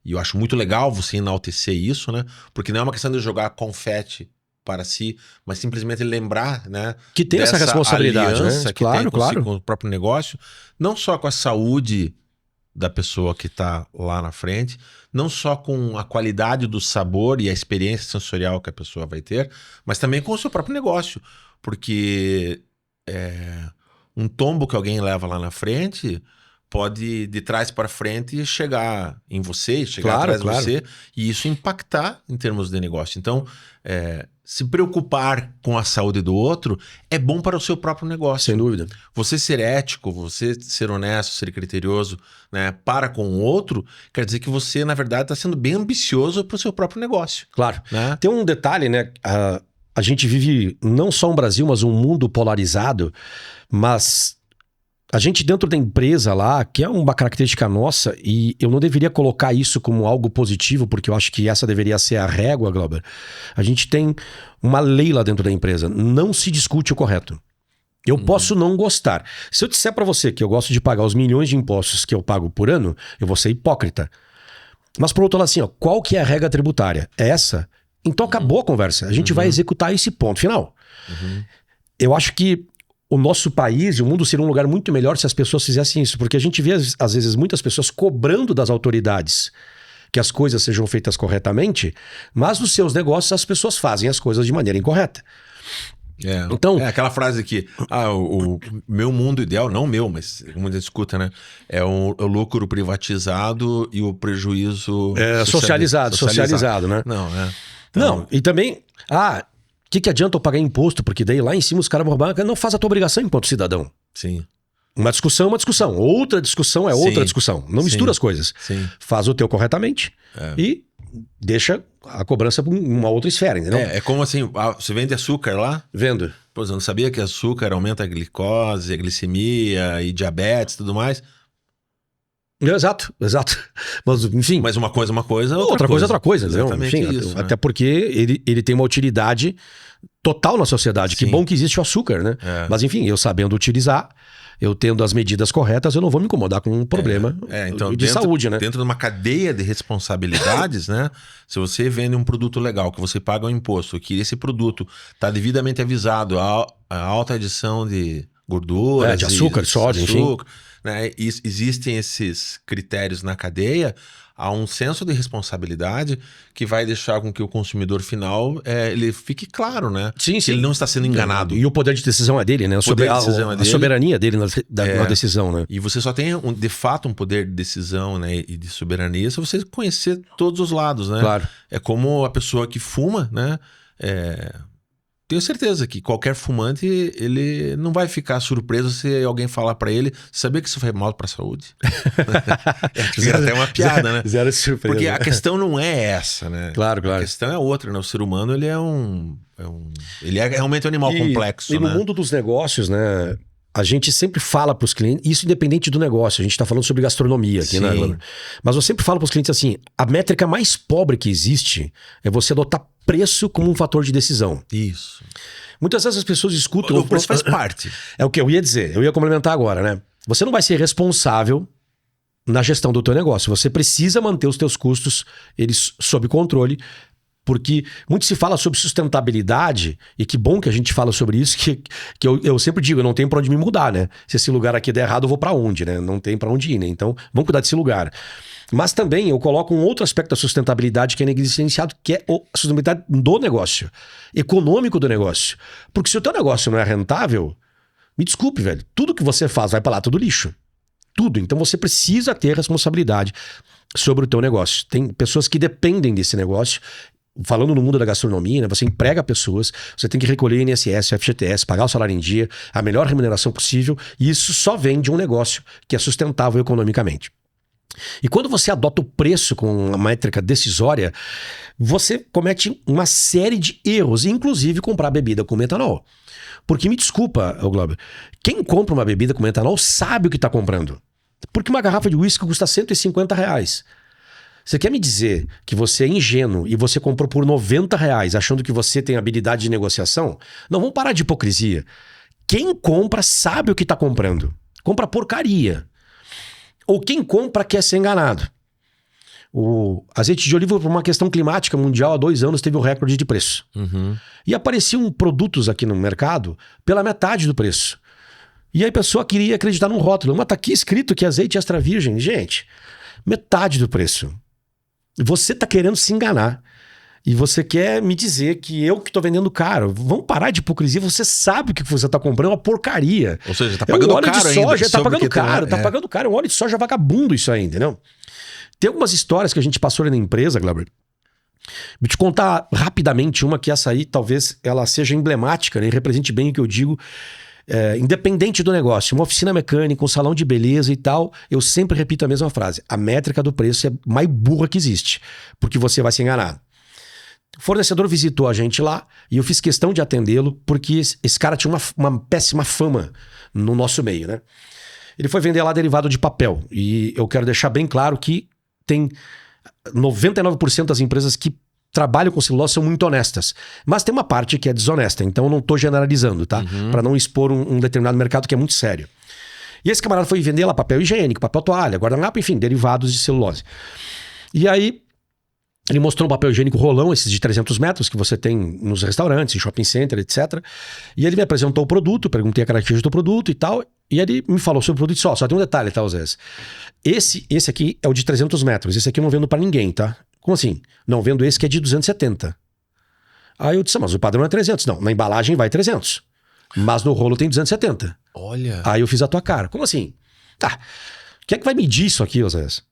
e eu acho muito legal você enaltecer isso, né? Porque não é uma questão de jogar confete para si, mas simplesmente lembrar, né? Que tem essa responsabilidade, aliança né? que tem Claro. com o próprio negócio, não só com a saúde da pessoa que está lá na frente, não só com a qualidade do sabor e a experiência sensorial que a pessoa vai ter, mas também com o seu próprio negócio, porque um tombo que alguém leva lá na frente pode, de trás para frente, chegar em você, chegar atrás de você, e isso impactar em termos de negócio. Então, se preocupar com a saúde do outro é bom para o seu próprio negócio. Sem dúvida. Você ser ético, você ser honesto, ser criterioso, né, para com o outro, quer dizer que você, na verdade, está sendo bem ambicioso para o seu próprio negócio. Claro. Né? Tem um detalhe, né? A gente vive não só um Brasil, mas um mundo polarizado, mas a gente dentro da empresa lá, que é uma característica nossa, e eu não deveria colocar isso como algo positivo, porque eu acho que essa deveria ser a régua, Glauber. A gente tem uma lei lá dentro da empresa, não se discute o correto. Eu posso não gostar. Se eu disser para você que eu gosto de pagar os milhões de impostos que eu pago por ano, eu vou ser hipócrita. Mas por outro lado, assim, ó, qual que é a regra tributária? É essa? Então acabou a conversa. A gente vai executar esse ponto final. Eu acho que o nosso país e o mundo seria um lugar muito melhor se as pessoas fizessem isso. Porque a gente vê, às vezes, muitas pessoas cobrando das autoridades que as coisas sejam feitas corretamente, mas nos seus negócios as pessoas fazem as coisas de maneira incorreta. Então, aquela frase aqui, o meu mundo ideal, não meu, mas como a gente escuta, né? É o lucro privatizado e o prejuízo socializado, né? Não, Não, e também, o que adianta eu pagar imposto? Porque daí lá em cima os caras vão roubar, não faz a tua obrigação enquanto cidadão. Sim. Uma discussão é uma discussão, outra discussão é outra discussão. Não mistura as coisas. Sim. Faz o teu corretamente e deixa a cobrança para uma outra esfera, entendeu? É como assim, você vende açúcar lá? Vendo. Pois eu não sabia que açúcar aumenta a glicose, a glicemia e diabetes e tudo mais. Exato. Mas, enfim. Mas uma coisa, outra coisa. Exatamente enfim, isso. Até porque ele tem uma utilidade total na sociedade. Sim. Que bom que existe o açúcar, né? Mas, enfim, eu sabendo utilizar, eu tendo as medidas corretas, eu não vou me incomodar com um problema então, de saúde, né? Dentro de uma cadeia de responsabilidades, né? Se você vende um produto legal, que você paga um imposto, que esse produto está devidamente avisado a alta adição de gordura, de açúcar, sódio, enfim. Né? Existem esses critérios na cadeia, há um senso de responsabilidade que vai deixar com que o consumidor final ele fique claro, né? Sim. Que ele não está sendo enganado. E o poder de decisão é dele, né? A soberania dele na decisão, né? E você só tem, de fato, um poder de decisão, né, e de soberania se você conhecer todos os lados, né? Claro. É como a pessoa que fuma, né? Tenho certeza que qualquer fumante, ele não vai ficar surpreso se alguém falar pra ele, sabia que isso faz mal pra saúde? Fica até uma piada, né? Zero surpresa. Porque a questão não é essa, né? Claro. A questão é outra, né? O ser humano, ele ele é realmente um animal complexo, e no né? mundo dos negócios, né? A gente sempre fala para os clientes, isso independente do negócio, a gente está falando sobre gastronomia aqui, né, Glauber? Mas eu sempre falo para os clientes assim, a métrica mais pobre que existe é você adotar preço como um fator de decisão. Isso. Muitas vezes as pessoas escutam... O preço faz parte. É o que eu ia dizer, eu ia complementar agora, né? Você não vai ser responsável na gestão do teu negócio, você precisa manter os teus custos, eles sob controle, porque muito se fala sobre sustentabilidade, e que bom que a gente fala sobre isso, que eu sempre digo, eu não tenho pra onde me mudar, né? Se esse lugar aqui der errado, eu vou pra onde, né? Não tem pra onde ir, né? Então, vamos cuidar desse lugar. Mas também eu coloco um outro aspecto da sustentabilidade que é negligenciado, que é a sustentabilidade do negócio, econômico do negócio. Porque se o teu negócio não é rentável, me desculpe, velho, tudo que você faz vai pra lá, tudo lixo. Tudo. Então você precisa ter responsabilidade sobre o teu negócio. Tem pessoas que dependem desse negócio falando no mundo da gastronomia, né, você emprega pessoas, você tem que recolher INSS, FGTS, pagar o salário em dia, a melhor remuneração possível, e isso só vem de um negócio que é sustentável economicamente. E quando você adota o preço com uma métrica decisória, você comete uma série de erros, inclusive comprar bebida com metanol. Porque me desculpa, Glauber, quem compra uma bebida com metanol sabe o que está comprando. Porque uma garrafa de uísque custa R$150. Você quer me dizer que você é ingênuo e você comprou por R$90 achando que você tem habilidade de negociação? Não, vamos parar de hipocrisia. Quem compra sabe o que está comprando. Compra porcaria. Ou quem compra quer ser enganado. O azeite de oliva, por uma questão climática mundial, há 2 anos teve o recorde de preço. E apareciam produtos aqui no mercado pela metade do preço. E aí a pessoa queria acreditar num rótulo. Mas tá aqui escrito que azeite extra virgem. Gente, metade do preço. Você tá querendo se enganar. E você quer me dizer que eu que tô vendendo caro. Vamos parar de hipocrisia. Você sabe o que você tá comprando, é uma porcaria. Ou seja, tá pagando caro ainda. Soja, tá pagando caro, tá pagando caro. É um óleo de soja vagabundo isso aí, entendeu? Tem algumas histórias que a gente passou ali na empresa, Glauber. Vou te contar rapidamente uma que essa aí talvez ela seja emblemática, né, e represente bem o que eu digo. Independente do negócio, uma oficina mecânica, um salão de beleza e tal, eu sempre repito a mesma frase. A métrica do preço é mais burra que existe, porque você vai se enganar. O fornecedor visitou a gente lá e eu fiz questão de atendê-lo porque esse cara tinha uma péssima fama no nosso meio, né? Ele foi vender lá derivado de papel e eu quero deixar bem claro que tem 99% das empresas que trabalham com celulose são muito honestas, mas tem uma parte que é desonesta, então eu não tô generalizando, tá? Para não expor um determinado mercado que é muito sério. E esse camarada foi vender lá papel higiênico, papel toalha, guardanapo, enfim, derivados de celulose. E aí ele mostrou um papel higiênico rolão, esses de 300 metros que você tem nos restaurantes, em shopping center, etc. E ele me apresentou o produto, perguntei a característica do produto e tal, e ele me falou sobre o produto e só tem um detalhe, tá, Osés? Esse aqui é o de 300 metros, esse aqui eu não vendo para ninguém, tá? Como assim? Não, vendo esse que é de 270. Aí eu disse, mas o padrão é 300. Não, na embalagem vai 300. Mas no rolo tem 270. Olha. Aí eu fiz a tua cara. Como assim? Tá. Quem é que vai medir isso aqui, Osés?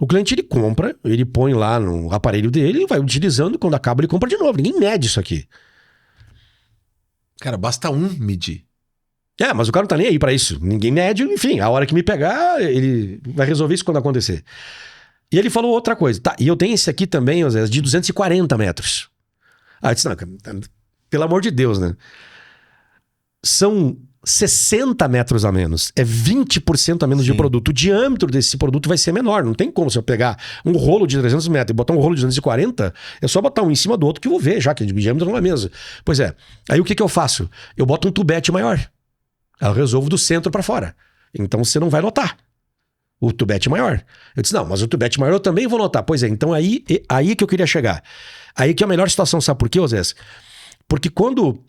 O cliente, ele compra, ele põe lá no aparelho dele, vai utilizando, quando acaba ele compra de novo. Ninguém mede isso aqui. Cara, basta medir. Mas o cara não tá nem aí pra isso. Ninguém mede, enfim, a hora que me pegar, ele vai resolver isso quando acontecer. E ele falou outra coisa. Tá, e eu tenho esse aqui também, Osés, de 240 metros. Eu disse, não, pelo amor de Deus, né? São 60 metros a menos. É 20% a menos de produto. O diâmetro desse produto vai ser menor. Não tem como se eu pegar um rolo de 300 metros e botar um rolo de 240, é só botar um em cima do outro que eu vou ver, já que o diâmetro não é mesmo. Pois é. Aí o que eu faço? Eu boto um tubete maior. Eu resolvo do centro para fora. Então você não vai notar o tubete maior. Eu disse, não, mas o tubete maior eu também vou notar. Pois é, então aí que eu queria chegar. Aí que é a melhor situação, sabe por quê, Osés? Porque quando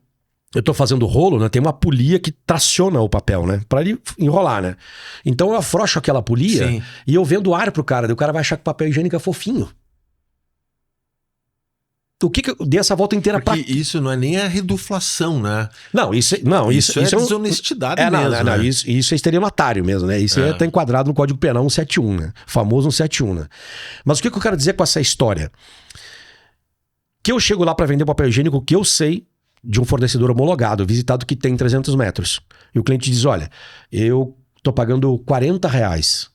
eu tô fazendo rolo, né, tem uma polia que traciona o papel, né, pra ele enrolar, né. Então eu afrouxo aquela polia e eu vendo ar pro cara, daí o cara vai achar que o papel higiênico é fofinho. O que eu dei essa volta inteira porque isso não é nem a reduflação, né? Isso é desonestidade mesmo. Não, isso é estelionatário mesmo, né? Isso tá enquadrado no Código Penal 171, né? Famoso 171, né? Mas o que eu quero dizer com essa história? Que eu chego lá para vender papel higiênico que eu sei de um fornecedor homologado, visitado, que tem 300 metros. E o cliente diz, olha, eu tô pagando R$40.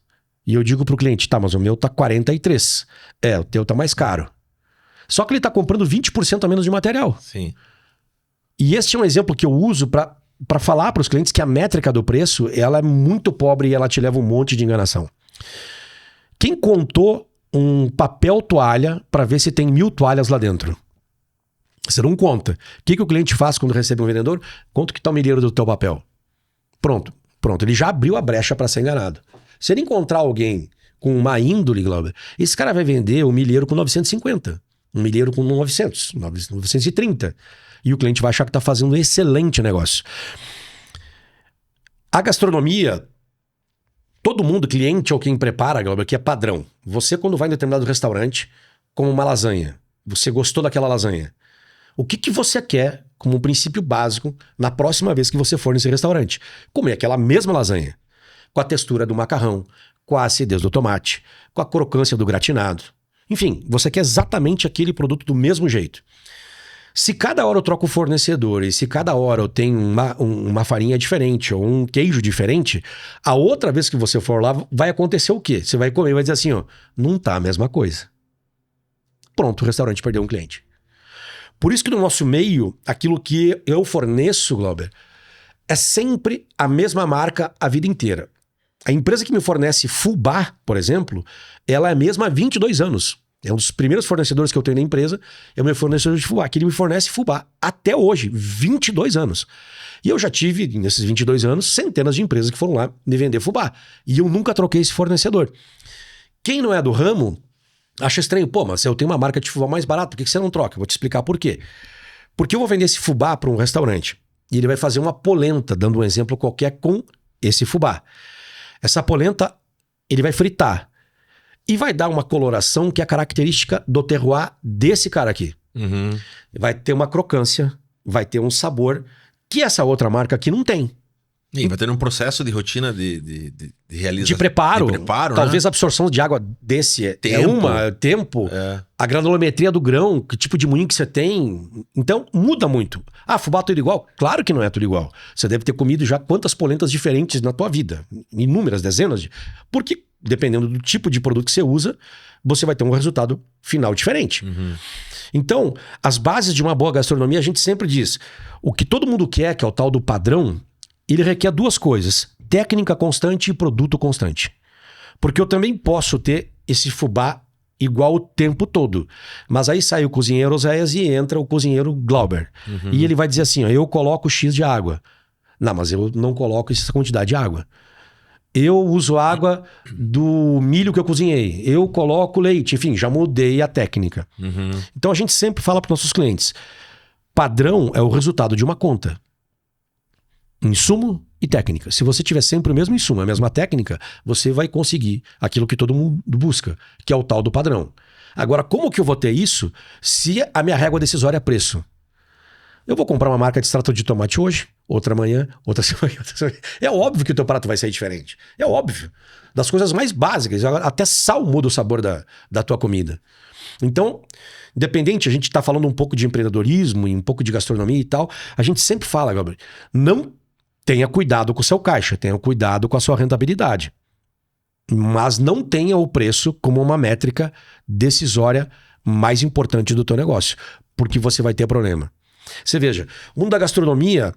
E eu digo pro cliente, tá, mas o meu tá 43. O teu tá mais caro. Só que ele tá comprando 20% a menos de material. Sim. E esse é um exemplo que eu uso para falar para os clientes que a métrica do preço, ela é muito pobre e ela te leva um monte de enganação. Quem contou um papel toalha para ver se tem 1000 toalhas lá dentro? Você não conta. O que o cliente faz quando recebe um vendedor? Conta que tá o milheiro do teu papel. Pronto. Ele já abriu a brecha para ser enganado. Se ele encontrar alguém com uma índole, Glauber, esse cara vai vender o milheiro com 950. Um milheiro com 900, 930. E o cliente vai achar que está fazendo um excelente negócio. A gastronomia, todo mundo, cliente ou quem prepara, Glauber, que é padrão. Você, quando vai em determinado restaurante, come uma lasanha. Você gostou daquela lasanha. O que você quer, como um princípio básico, na próxima vez que você for nesse restaurante? Comer aquela mesma lasanha. Com a textura do macarrão, com a acidez do tomate, com a crocância do gratinado. Enfim, você quer exatamente aquele produto do mesmo jeito. Se cada hora eu troco o fornecedor e se cada hora eu tenho uma farinha diferente ou um queijo diferente, a outra vez que você for lá vai acontecer o quê? Você vai comer e vai dizer assim, ó, não tá a mesma coisa. Pronto, o restaurante perdeu um cliente. Por isso que no nosso meio, aquilo que eu forneço, Glauber, é sempre a mesma marca a vida inteira. A empresa que me fornece fubá, por exemplo, ela é a mesma há 22 anos. É um dos primeiros fornecedores que eu tenho na empresa, é o meu fornecedor de fubá, que ele me fornece fubá até hoje, 22 anos. E eu já tive, nesses 22 anos, centenas de empresas que foram lá me vender fubá. E eu nunca troquei esse fornecedor. Quem não é do ramo, acha estranho. Pô, mas eu tenho uma marca de fubá mais barata, por que você não troca? Eu vou te explicar por quê. Porque eu vou vender esse fubá para um restaurante e ele vai fazer uma polenta, dando um exemplo qualquer, com esse fubá. Essa polenta, ele vai fritar. E vai dar uma coloração que é a característica do terroir desse cara aqui. Uhum. Vai ter uma crocância, vai ter um sabor que essa outra marca aqui não tem. E vai ter um processo de rotina de realização. De preparo. Talvez né? a absorção de água desse tempo. É. A granulometria do grão, que tipo de moinho que você tem. Então, muda muito. Ah, fubá tudo igual? Claro que não é tudo igual. Você deve ter comido já quantas polentas diferentes na tua vida. Inúmeras, dezenas de... Porque, dependendo do tipo de produto que você usa, você vai ter um resultado final diferente. Uhum. Então, as bases de uma boa gastronomia, a gente sempre diz, o que todo mundo quer, que é o tal do padrão, ele requer duas coisas, técnica constante e produto constante. Porque eu também posso ter esse fubá igual o tempo todo. Mas aí sai o cozinheiro Oséias e entra o cozinheiro Glauber. Uhum. E ele vai dizer assim, ó, eu coloco X de água. Não, mas eu não coloco essa quantidade de água. Eu uso água do milho que eu cozinhei. Eu coloco leite. Enfim, já mudei a técnica. Uhum. Então a gente sempre fala para os nossos clientes, padrão é o resultado de uma conta. Insumo e técnica. Se você tiver sempre o mesmo insumo, a mesma técnica, você vai conseguir aquilo que todo mundo busca, que é o tal do padrão. Agora, como que eu vou ter isso se a minha régua decisória é preço? Eu vou comprar uma marca de extrato de tomate hoje, outra amanhã, outra semana. É óbvio que o teu prato vai sair diferente. É óbvio. Das coisas mais básicas. Até sal muda o sabor da tua comida. Então, independente, a gente está falando um pouco de empreendedorismo e um pouco de gastronomia e tal, a gente sempre fala, Gabriel, não tenha cuidado com o seu caixa, tenha cuidado com a sua rentabilidade. Mas não tenha o preço como uma métrica decisória mais importante do teu negócio, porque você vai ter problema. Você veja, o mundo da gastronomia,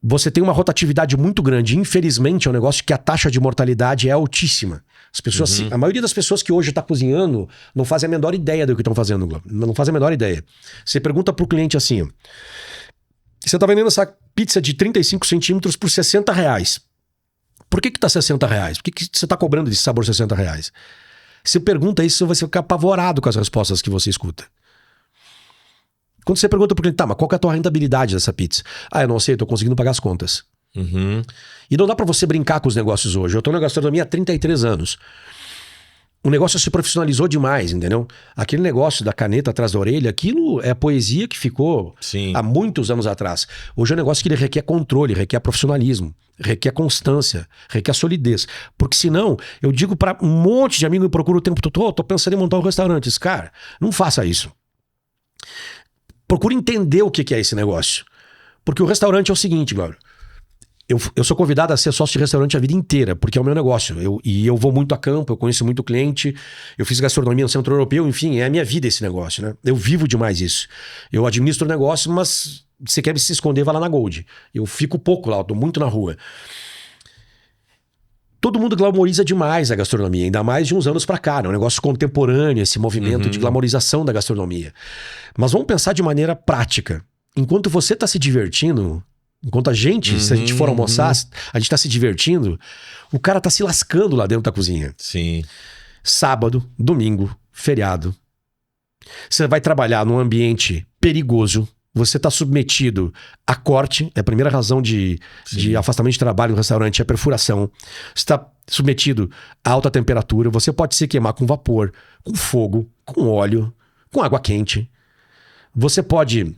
você tem uma rotatividade muito grande. Infelizmente, é um negócio que a taxa de mortalidade é altíssima. As pessoas, a maioria das pessoas que hoje está cozinhando não fazem a menor ideia do que estão fazendo, Globo. Não fazem a menor ideia. Você pergunta para o cliente assim, você está vendendo essa pizza de 35 centímetros por R$60. Por que está R$60? Por que você está cobrando de sabor R$60? Você pergunta isso, você vai ficar apavorado com as respostas que você escuta. Quando você pergunta pro cliente, tá, mas qual que é a tua rentabilidade dessa pizza? Ah, eu não sei, eu tô conseguindo pagar as contas. Uhum. E não dá pra você brincar com os negócios hoje. Eu tô na gastronomia há 33 anos. O negócio se profissionalizou demais, entendeu? Aquele negócio da caneta atrás da orelha, aquilo é poesia que ficou Sim. há muitos anos atrás. Hoje é um negócio que ele requer controle, requer profissionalismo, requer constância, requer solidez. Porque senão, eu digo pra um monte de amigo que me procura o tempo todo, tô pensando em montar um restaurante. Cara, não faça isso. Procure entender o que é esse negócio. Porque o restaurante é o seguinte, Glauber. Eu sou convidado a ser sócio de restaurante a vida inteira, porque é o meu negócio. Eu vou muito a campo, eu conheço muito cliente, eu fiz gastronomia no Centro Europeu, enfim, é a minha vida esse negócio, né? Eu vivo demais isso. Eu administro o negócio, mas se você quer se esconder, vai lá na Gold. Eu fico pouco lá, eu tô muito na rua. Todo mundo glamoriza demais a gastronomia, ainda mais de uns anos pra cá, né? Um negócio contemporâneo, esse movimento de glamorização da gastronomia. Mas vamos pensar de maneira prática. Enquanto você tá se divertindo, enquanto a gente, se a gente for almoçar, a gente tá se divertindo, o cara tá se lascando lá dentro da cozinha. Sim. Sábado, domingo, feriado. Você vai trabalhar num ambiente perigoso. Você está submetido a corte, é a primeira razão de afastamento de trabalho no restaurante, é a perfuração. Você está submetido a alta temperatura, você pode se queimar com vapor, com fogo, com óleo, com água quente. Você pode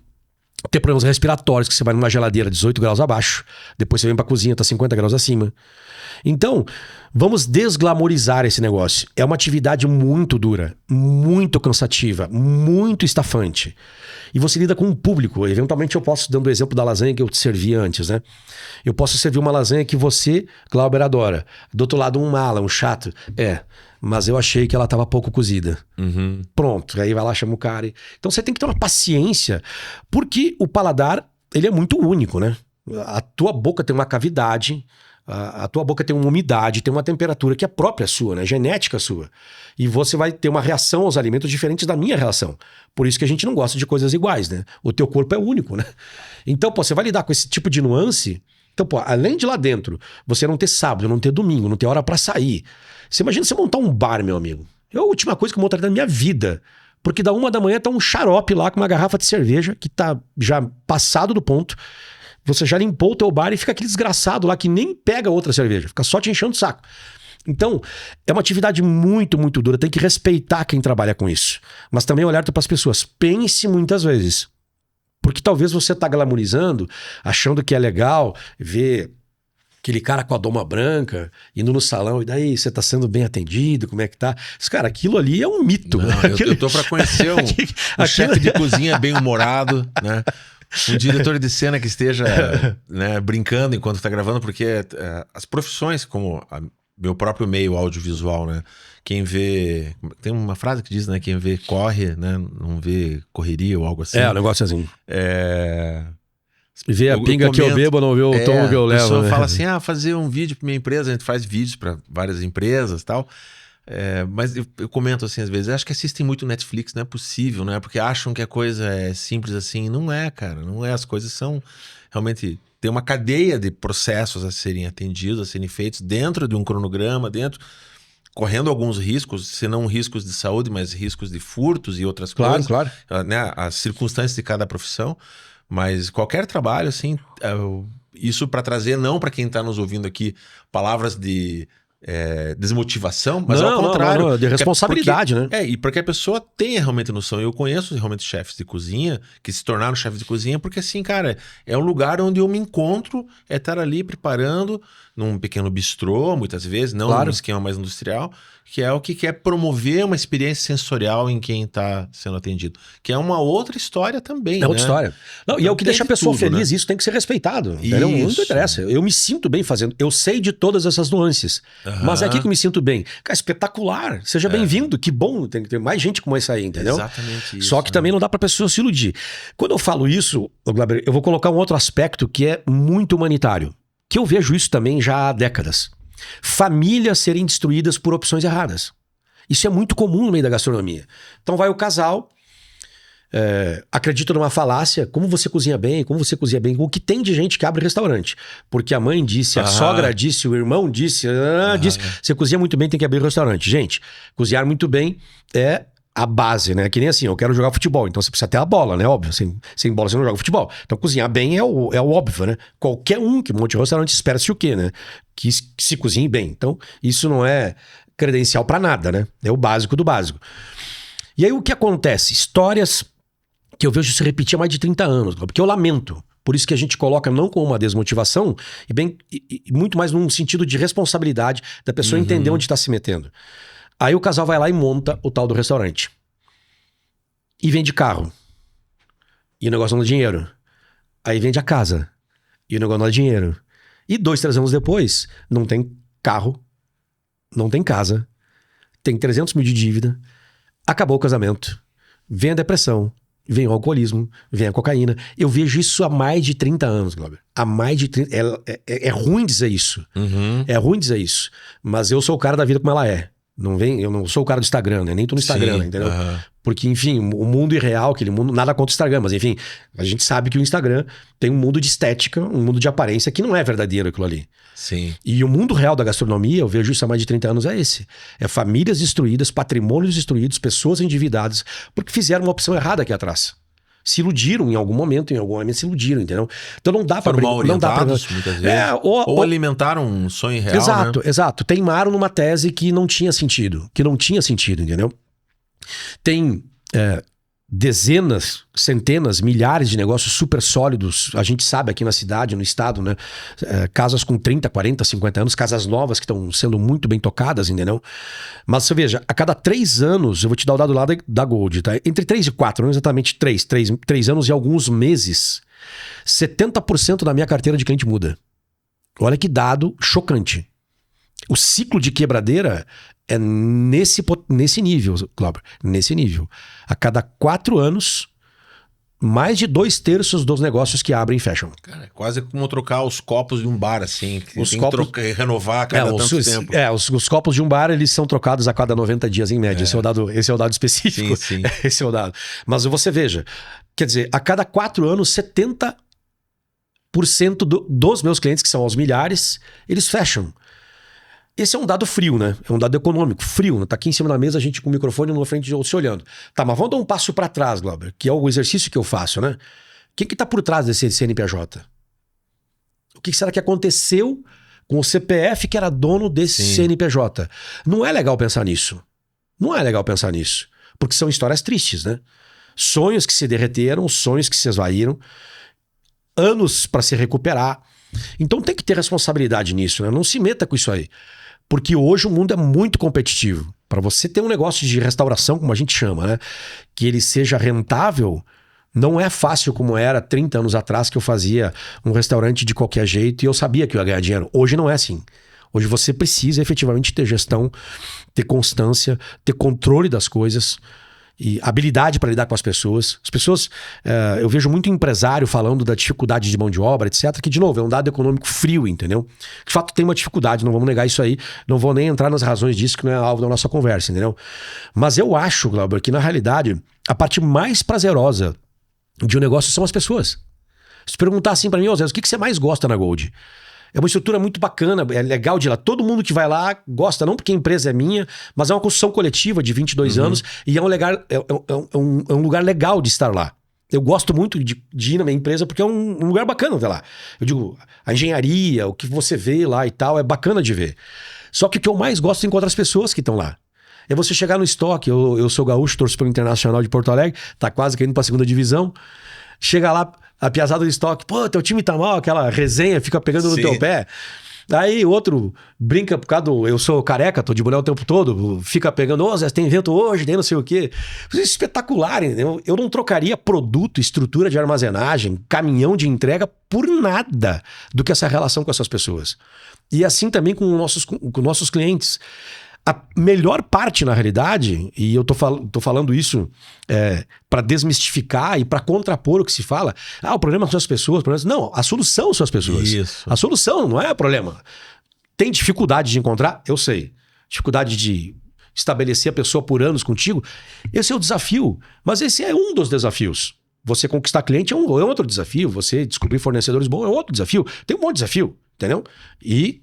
ter problemas respiratórios, que você vai numa geladeira 18 graus abaixo, depois você vem pra cozinha, tá 50 graus acima. Então, vamos desglamorizar esse negócio. É uma atividade muito dura, muito cansativa, muito estafante. E você lida com um público. Eventualmente eu posso, dando o exemplo da lasanha que eu te servi antes, né? Eu posso servir uma lasanha que você, Glauber, adora. Do outro lado, um mala, um chato. Mas eu achei que ela estava pouco cozida. Pronto, aí vai lá, chama o cara. Então você tem que ter uma paciência, porque o paladar, ele é muito único, né? A tua boca tem uma cavidade, a tua boca tem uma umidade, tem uma temperatura que é própria sua, né? Genética sua. E você vai ter uma reação aos alimentos diferentes da minha reação. Por isso que a gente não gosta de coisas iguais, né? O teu corpo é único, né? Então, pô, você vai lidar com esse tipo de nuance. Então, pô, além de lá dentro, você não ter sábado, não ter domingo, não ter hora pra sair. Você imagina você montar um bar, meu amigo. É a última coisa que eu montaria na minha vida. Porque da 1 da manhã tá um xarope lá com uma garrafa de cerveja que tá já passado do ponto. Você já limpou o teu bar e fica aquele desgraçado lá que nem pega outra cerveja. Fica só te enchendo o saco. Então, é uma atividade muito, muito dura. Tem que respeitar quem trabalha com isso. Mas também olhar para as pessoas. Pense muitas vezes. Porque talvez você tá glamorizando, achando que é legal ver aquele cara com a doma branca, indo no salão, e daí, você tá sendo bem atendido, como é que tá? Mas, cara, aquilo ali é um mito. Não, eu tô para conhecer um chefe de cozinha bem-humorado, né? Um diretor de cena que esteja né, brincando enquanto está gravando, porque as profissões, como meu próprio meio audiovisual, né? Quem vê... Tem uma frase que diz, né? Quem vê corre, né? Não vê correria ou algo assim. O negócio é assim. Vê a pinga que eu bebo, não vê o tom que eu levo. A pessoa fala assim, fazer um vídeo para minha empresa, a gente faz vídeos para várias empresas e tal. Mas eu comento assim às vezes, acho que assistem muito Netflix, não é possível, né? Porque acham que a coisa é simples assim. Não é, cara, não é. As coisas são realmente... Tem uma cadeia de processos a serem atendidos, a serem feitos dentro de um cronograma, correndo alguns riscos, se não riscos de saúde, mas riscos de furtos e outras coisas. Claro. Né? As circunstâncias de cada profissão. Mas qualquer trabalho, assim, isso para trazer, não para quem está nos ouvindo aqui, palavras de desmotivação, mas ao contrário. Não, de responsabilidade, né? né? E porque a pessoa tenha realmente noção. Eu conheço realmente chefes de cozinha que se tornaram chefes de cozinha porque, assim, cara, é um lugar onde eu me encontro, estar ali preparando num pequeno bistrô, muitas vezes, não num esquema mais industrial, que é o que quer promover uma experiência sensorial em quem está sendo atendido. Que é uma outra história também, outra história. Não, e é o que deixa a pessoa feliz, né? Isso tem que ser respeitado. Não interessa. Eu me sinto bem fazendo. Eu sei de todas essas nuances. Mas é aqui que eu me sinto bem. Cara, espetacular. Seja bem-vindo. Que bom. Tem que ter mais gente como essa aí, entendeu? Exatamente isso. Só que também não dá pra pessoa se iludir. Quando eu falo isso, Glauber, eu vou colocar um outro aspecto que é muito humanitário. Que eu vejo isso também já há décadas. Famílias serem destruídas por opções erradas. Isso é muito comum no meio da gastronomia. Então vai o casal, acredita numa falácia, como você cozinha bem, o que tem de gente que abre restaurante. Porque a mãe disse, a sogra disse, o irmão disse, disse, você cozinha muito bem, tem que abrir restaurante. Gente, cozinhar muito bem é a base, né? Que nem assim, eu quero jogar futebol, então você precisa ter a bola, né? Óbvio, sem bola você não joga futebol. Então cozinhar bem é o óbvio, né? Qualquer um que monte restaurante espera-se o quê, né? Que se cozinhe bem. Então isso não é credencial pra nada, né? É o básico do básico. E aí o que acontece? Histórias que eu vejo se repetir há mais de 30 anos, porque eu lamento. Por isso que a gente coloca não como uma desmotivação, e muito mais num sentido de responsabilidade da pessoa entender onde está se metendo. Aí o casal vai lá e monta o tal do restaurante. E vende carro. E o negócio não dá dinheiro. Aí vende a casa. E o negócio não dá dinheiro. E 2, 3 anos depois, não tem carro, não tem casa, tem 300 mil de dívida, acabou o casamento, vem a depressão, vem o alcoolismo, vem a cocaína. Eu vejo isso há mais de 30 anos, Glauber. Há mais de 30... É ruim dizer isso. É ruim dizer isso. Mas eu sou o cara da vida como ela é. Eu não sou o cara do Instagram, né? Nem tô no Instagram, né? Entendeu? Porque, enfim, o mundo irreal, aquele mundo, nada contra o Instagram, mas enfim, a gente sabe que o Instagram tem um mundo de estética, um mundo de aparência que não é verdadeiro aquilo ali. Sim. E o mundo real da gastronomia, eu vejo isso há mais de 30 anos, é esse. É famílias destruídas, patrimônios destruídos, pessoas endividadas, porque fizeram uma opção errada aqui atrás. Se iludiram em algum momento, se iludiram, entendeu? Então não dá pra... Foram mal orientados, muitas vezes. Ou alimentaram um sonho real, Exato. Teimaram numa tese que não tinha sentido. Entendeu? Tem dezenas, centenas, milhares de negócios super sólidos. A gente sabe aqui na cidade, no estado, né? Casas com 30, 40, 50 anos, casas novas que estão sendo muito bem tocadas, entendeu? Mas você veja, a cada 3 anos, eu vou te dar o dado lá da Gold, tá? Entre 3 e 4, não exatamente 3 anos e alguns meses, 70% da minha carteira de cliente muda. Olha que dado chocante. O ciclo de quebradeira é nesse nível, Glauber, nesse nível. A cada 4 anos, mais de 2/3 dos negócios que abrem fecham. Cara, é quase como trocar os copos de um bar, assim. Os tem copos... que renovar a cada tanto tempo. Os copos de um bar, eles são trocados a cada 90 dias, em média. Esse é o dado específico. Sim. Esse é o dado. Mas você veja, quer dizer, a cada 4 anos, 70% dos meus clientes, que são aos milhares, eles fecham. Esse é um dado frio, né? É um dado econômico, frio. Né? Tá aqui em cima da mesa, a gente com o microfone na frente se olhando. Tá, mas vamos dar um passo para trás, Glauber, que é o exercício que eu faço, né? Quem que tá por trás desse CNPJ? O que será que aconteceu com o CPF que era dono desse CNPJ? Não é legal pensar nisso. Não é legal pensar nisso. Porque são histórias tristes, né? Sonhos que se derreteram, sonhos que se esvaíram, anos para se recuperar. Então tem que ter responsabilidade nisso, né? Não se meta com isso aí. Porque hoje o mundo é muito competitivo. Para você ter um negócio de restauração, como a gente chama, né? Que ele seja rentável, não é fácil como era 30 anos atrás, que eu fazia um restaurante de qualquer jeito e eu sabia que eu ia ganhar dinheiro. Hoje não é assim. Hoje você precisa efetivamente ter gestão, ter constância, ter controle das coisas e habilidade para lidar com as pessoas. As pessoas, eu vejo muito empresário falando da dificuldade de mão de obra, etc, que de novo é um dado econômico frio, entendeu? De fato tem uma dificuldade, não vamos negar isso aí, não vou nem entrar nas razões disso, que não é alvo da nossa conversa, entendeu? Mas eu acho, Glauber, que na realidade a parte mais prazerosa de um negócio são as pessoas. Se perguntar assim para mim, Zé, o que você mais gosta na Gold? É uma estrutura muito bacana, é legal de ir lá. Todo mundo que vai lá gosta, não porque a empresa é minha, mas é uma construção coletiva de 22 anos e é um lugar legal de estar lá. Eu gosto muito de ir na minha empresa porque é um lugar bacana até lá. Eu digo, a engenharia, o que você vê lá e tal, é bacana de ver. Só que o que eu mais gosto é encontrar as pessoas que estão lá. É você chegar no estoque, eu sou gaúcho, torço pelo Internacional de Porto Alegre, tá quase caindo pra 2ª divisão. Chega lá, a piazada do estoque, pô, teu time tá mal, aquela resenha fica pegando no teu pé. Aí outro brinca por causa do... Eu sou careca, tô de boné o tempo todo, fica pegando, Zé, tem evento hoje, tem não sei o quê. Isso é espetacular, entendeu? Eu não trocaria produto, estrutura de armazenagem, caminhão de entrega por nada do que essa relação com essas pessoas. E assim também com nossos clientes. A melhor parte, na realidade, e eu tô falando isso para desmistificar e para contrapor o que se fala, o problema são as pessoas, não, a solução são as pessoas. Isso. A solução não é o problema. Tem dificuldade de encontrar? Eu sei. Dificuldade de estabelecer a pessoa por anos contigo? Esse é o desafio. Mas esse é um dos desafios. Você conquistar cliente é outro desafio. Você descobrir fornecedores bons é outro desafio. Tem um monte de desafio, entendeu? E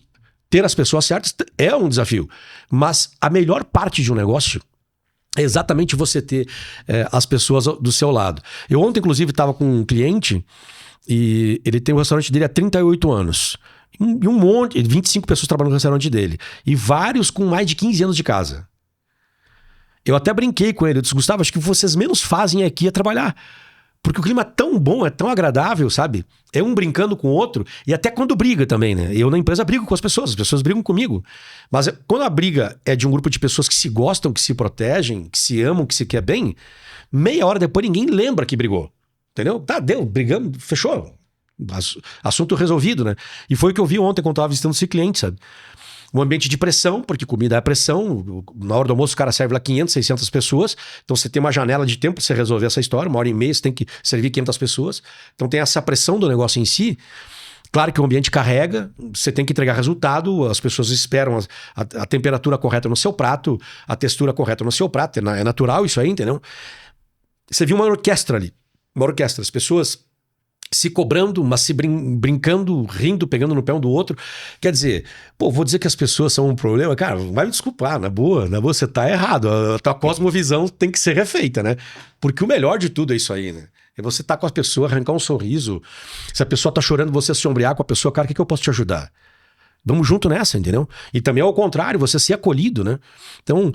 ter as pessoas certas é um desafio. Mas a melhor parte de um negócio é exatamente você ter as pessoas do seu lado. Eu ontem, inclusive, estava com um cliente e ele tem um restaurante dele há 38 anos. E um monte, 25 pessoas trabalhando no restaurante dele. E vários com mais de 15 anos de casa. Eu até brinquei com ele. Eu disse, Gustavo, acho que vocês menos fazem aqui é trabalhar. Porque o clima é tão bom, é tão agradável, sabe? É um brincando com o outro. E até quando briga também, né? Eu na empresa brigo com as pessoas brigam comigo. Mas quando a briga é de um grupo de pessoas que se gostam, que se protegem, que se amam, que se quer bem, meia hora depois ninguém lembra que brigou. Entendeu? Tá, deu, brigamos, fechou. Assunto resolvido, né? E foi o que eu vi ontem quando eu tava visitando esse cliente, sabe? Um ambiente de pressão, porque comida é pressão. Na hora do almoço o cara serve lá 500, 600 pessoas. Então você tem uma janela de tempo para você resolver essa história. 1h30 você tem que servir 500 pessoas. Então tem essa pressão do negócio em si. Claro que o ambiente carrega, você tem que entregar resultado, as pessoas esperam a temperatura correta no seu prato, a textura correta no seu prato. É natural isso aí, entendeu? Você viu uma orquestra ali. Uma orquestra. As pessoas se cobrando, mas se brincando, rindo, pegando no pé um do outro. Quer dizer, vou dizer que as pessoas são um problema? Cara, vai me desculpar, na boa, você tá errado. A tua cosmovisão tem que ser refeita, né? Porque o melhor de tudo é isso aí, né? É você tá com as pessoas, arrancar um sorriso. Se a pessoa tá chorando, você se ombrear com a pessoa, cara, o que eu posso te ajudar? Vamos junto nessa, entendeu? E também ao contrário, você ser acolhido, né? Então,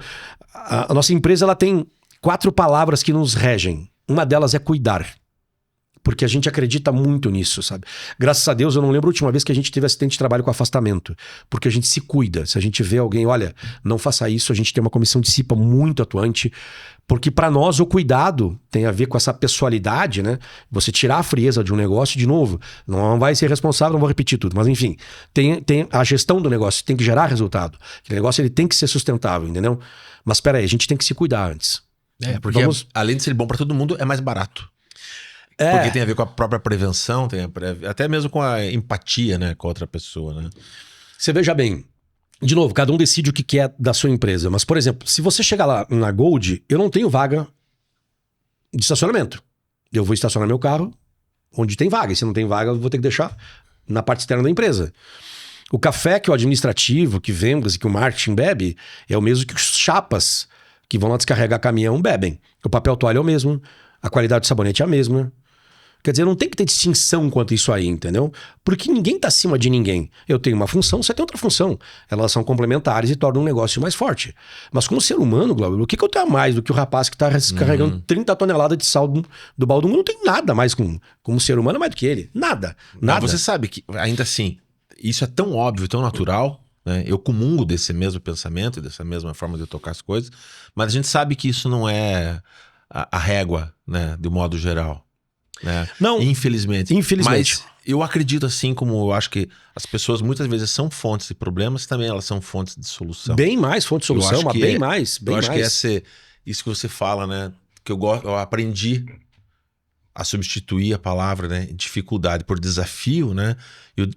a nossa empresa, ela tem 4 palavras que nos regem. Uma delas é cuidar. Porque a gente acredita muito nisso, sabe? Graças a Deus, eu não lembro a última vez que a gente teve acidente de trabalho com afastamento. Porque a gente se cuida. Se a gente vê alguém, olha, não faça isso, a gente tem uma comissão de CIPA muito atuante. Porque para nós o cuidado tem a ver com essa pessoalidade, né? Você tirar a frieza de um negócio, de novo, não vai ser responsável, não vou repetir tudo. Mas enfim, tem a gestão do negócio, tem que gerar resultado. O negócio ele tem que ser sustentável, entendeu? Mas espera aí, a gente tem que se cuidar antes. Porque além de ser bom para todo mundo, é mais barato. Porque tem a ver com a própria prevenção, até mesmo com a empatia, né, com a outra pessoa, né? Você veja bem, de novo, cada um decide o que quer da sua empresa. Mas, por exemplo, se você chegar lá na Gold, eu não tenho vaga de estacionamento. Eu vou estacionar meu carro onde tem vaga. E se não tem vaga, eu vou ter que deixar na parte externa da empresa. O café que o administrativo, que vendas e que o marketing bebe, é o mesmo que os chapas que vão lá descarregar caminhão bebem. O papel toalha é o mesmo, a qualidade do sabonete é a mesma. Quer dizer, não tem que ter distinção quanto isso aí, entendeu? Porque ninguém tá acima de ninguém. Eu tenho uma função, você tem outra função. Elas são complementares e tornam um negócio mais forte. Mas como ser humano, Glauber, o que eu tenho a mais do que o rapaz que tá carregando 30 toneladas de sal do balde? Não tem nada mais como ser humano mais do que ele. Nada. Mas você sabe que, ainda assim, isso é tão óbvio, tão natural, né? Eu comungo desse mesmo pensamento, dessa mesma forma de tocar as coisas, mas a gente sabe que isso não é a régua, né, de modo geral. Né? Não, infelizmente. Infelizmente. Mas eu acredito, assim como eu acho que as pessoas muitas vezes são fontes de problemas, também elas são fontes de solução. Bem mais fonte de solução, mas bem mais. Eu acho que isso que você fala, né? Que eu aprendi a substituir a palavra, né, dificuldade por desafio, né?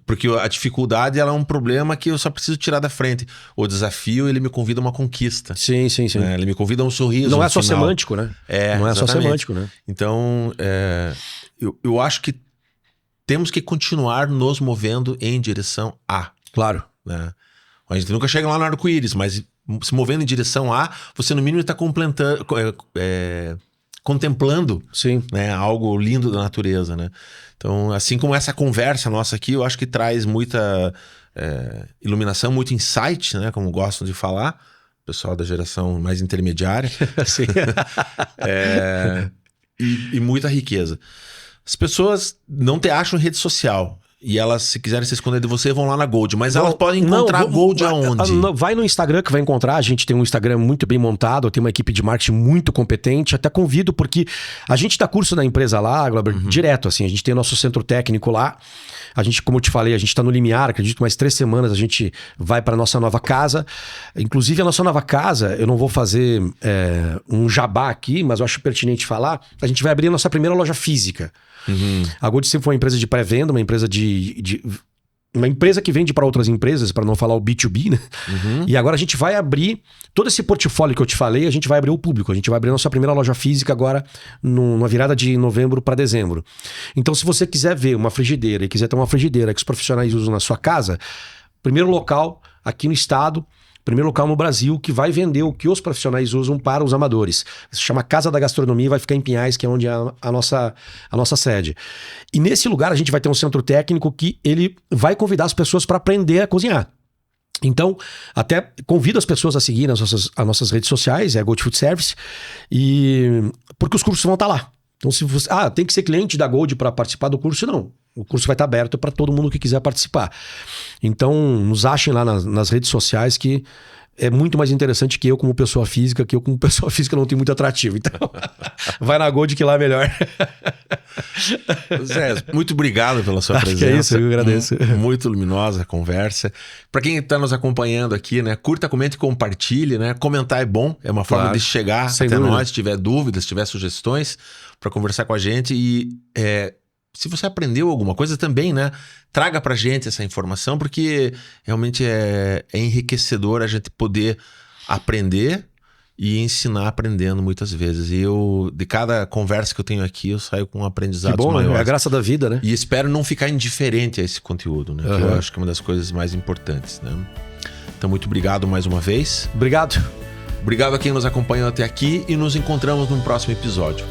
Porque a dificuldade ela é um problema que eu só preciso tirar da frente. O desafio, ele me convida a uma conquista. Sim. Né? Ele me convida a um sorriso. Não é só semântico, né? Não é só semântico, né? Então, eu acho que temos que continuar nos movendo em direção a. Claro. Né? A gente nunca chega lá no arco-íris, mas se movendo em direção a, você no mínimo está contemplando, sim, né, algo lindo da natureza, né? Então, assim como essa conversa nossa aqui, eu acho que traz muita iluminação, muito insight, né, como gostam de falar, o pessoal da geração mais intermediária. Sim. E muita riqueza. As pessoas não te acham em rede social. E elas, se quiserem se esconder de você, vão lá na Gold. Mas elas podem encontrar Gold aonde? Vai no Instagram que vai encontrar. A gente tem um Instagram muito bem montado. Tem uma equipe de marketing muito competente. Até convido, porque a gente dá curso na empresa lá, Glauber, direto, assim. A gente tem nosso centro técnico lá. A gente, como eu te falei, a gente tá no limiar. Acredito que mais 3 semanas a gente vai para nossa nova casa. Inclusive, a nossa nova casa, eu não vou fazer um jabá aqui, mas eu acho pertinente falar. A gente vai abrir a nossa primeira loja física. A Gold sempre foi uma empresa de pré-venda, uma empresa uma empresa que vende para outras empresas, para não falar o B2B, né? E agora a gente vai abrir todo esse portfólio que eu te falei, a gente vai abrir ao público. A gente vai abrir a nossa primeira loja física agora numa virada de novembro para dezembro. Então, se você quiser ver uma frigideira e quiser ter uma frigideira que os profissionais usam na sua casa, primeiro local aqui no estado, primeiro local no Brasil que vai vender o que os profissionais usam para os amadores. Se chama Casa da Gastronomia e vai ficar em Pinhais, que é onde é a nossa sede. E nesse lugar a gente vai ter um centro técnico que ele vai convidar as pessoas para aprender a cozinhar. Então, até convido as pessoas a seguir as nossas redes sociais, é a Gold Food Service, porque os cursos vão estar lá. Então, se você... tem que ser cliente da Gold para participar do curso? Não. O curso vai estar aberto para todo mundo que quiser participar. Então, nos achem lá nas redes sociais, que é muito mais interessante que eu como pessoa física, que eu como pessoa física não tenho muito atrativo. Então, vai na Gold que lá é melhor. Zé, muito obrigado pela sua presença. Que é isso, eu agradeço. Muito luminosa a conversa. Para quem está nos acompanhando aqui, né, curta, comente e compartilhe, né? Comentar é bom, é uma forma de chegar até nós, se tiver dúvidas, se tiver sugestões, para conversar com a gente. E se você aprendeu alguma coisa também, né? Traga pra gente essa informação, porque realmente é enriquecedor a gente poder aprender e ensinar aprendendo muitas vezes. E de cada conversa que eu tenho aqui, eu saio com um aprendizado maior. É a graça da vida, né? E espero não ficar indiferente a esse conteúdo, né? Que eu acho que é uma das coisas mais importantes, né? Então, muito obrigado mais uma vez. Obrigado. Obrigado a quem nos acompanhou até aqui e nos encontramos no próximo episódio.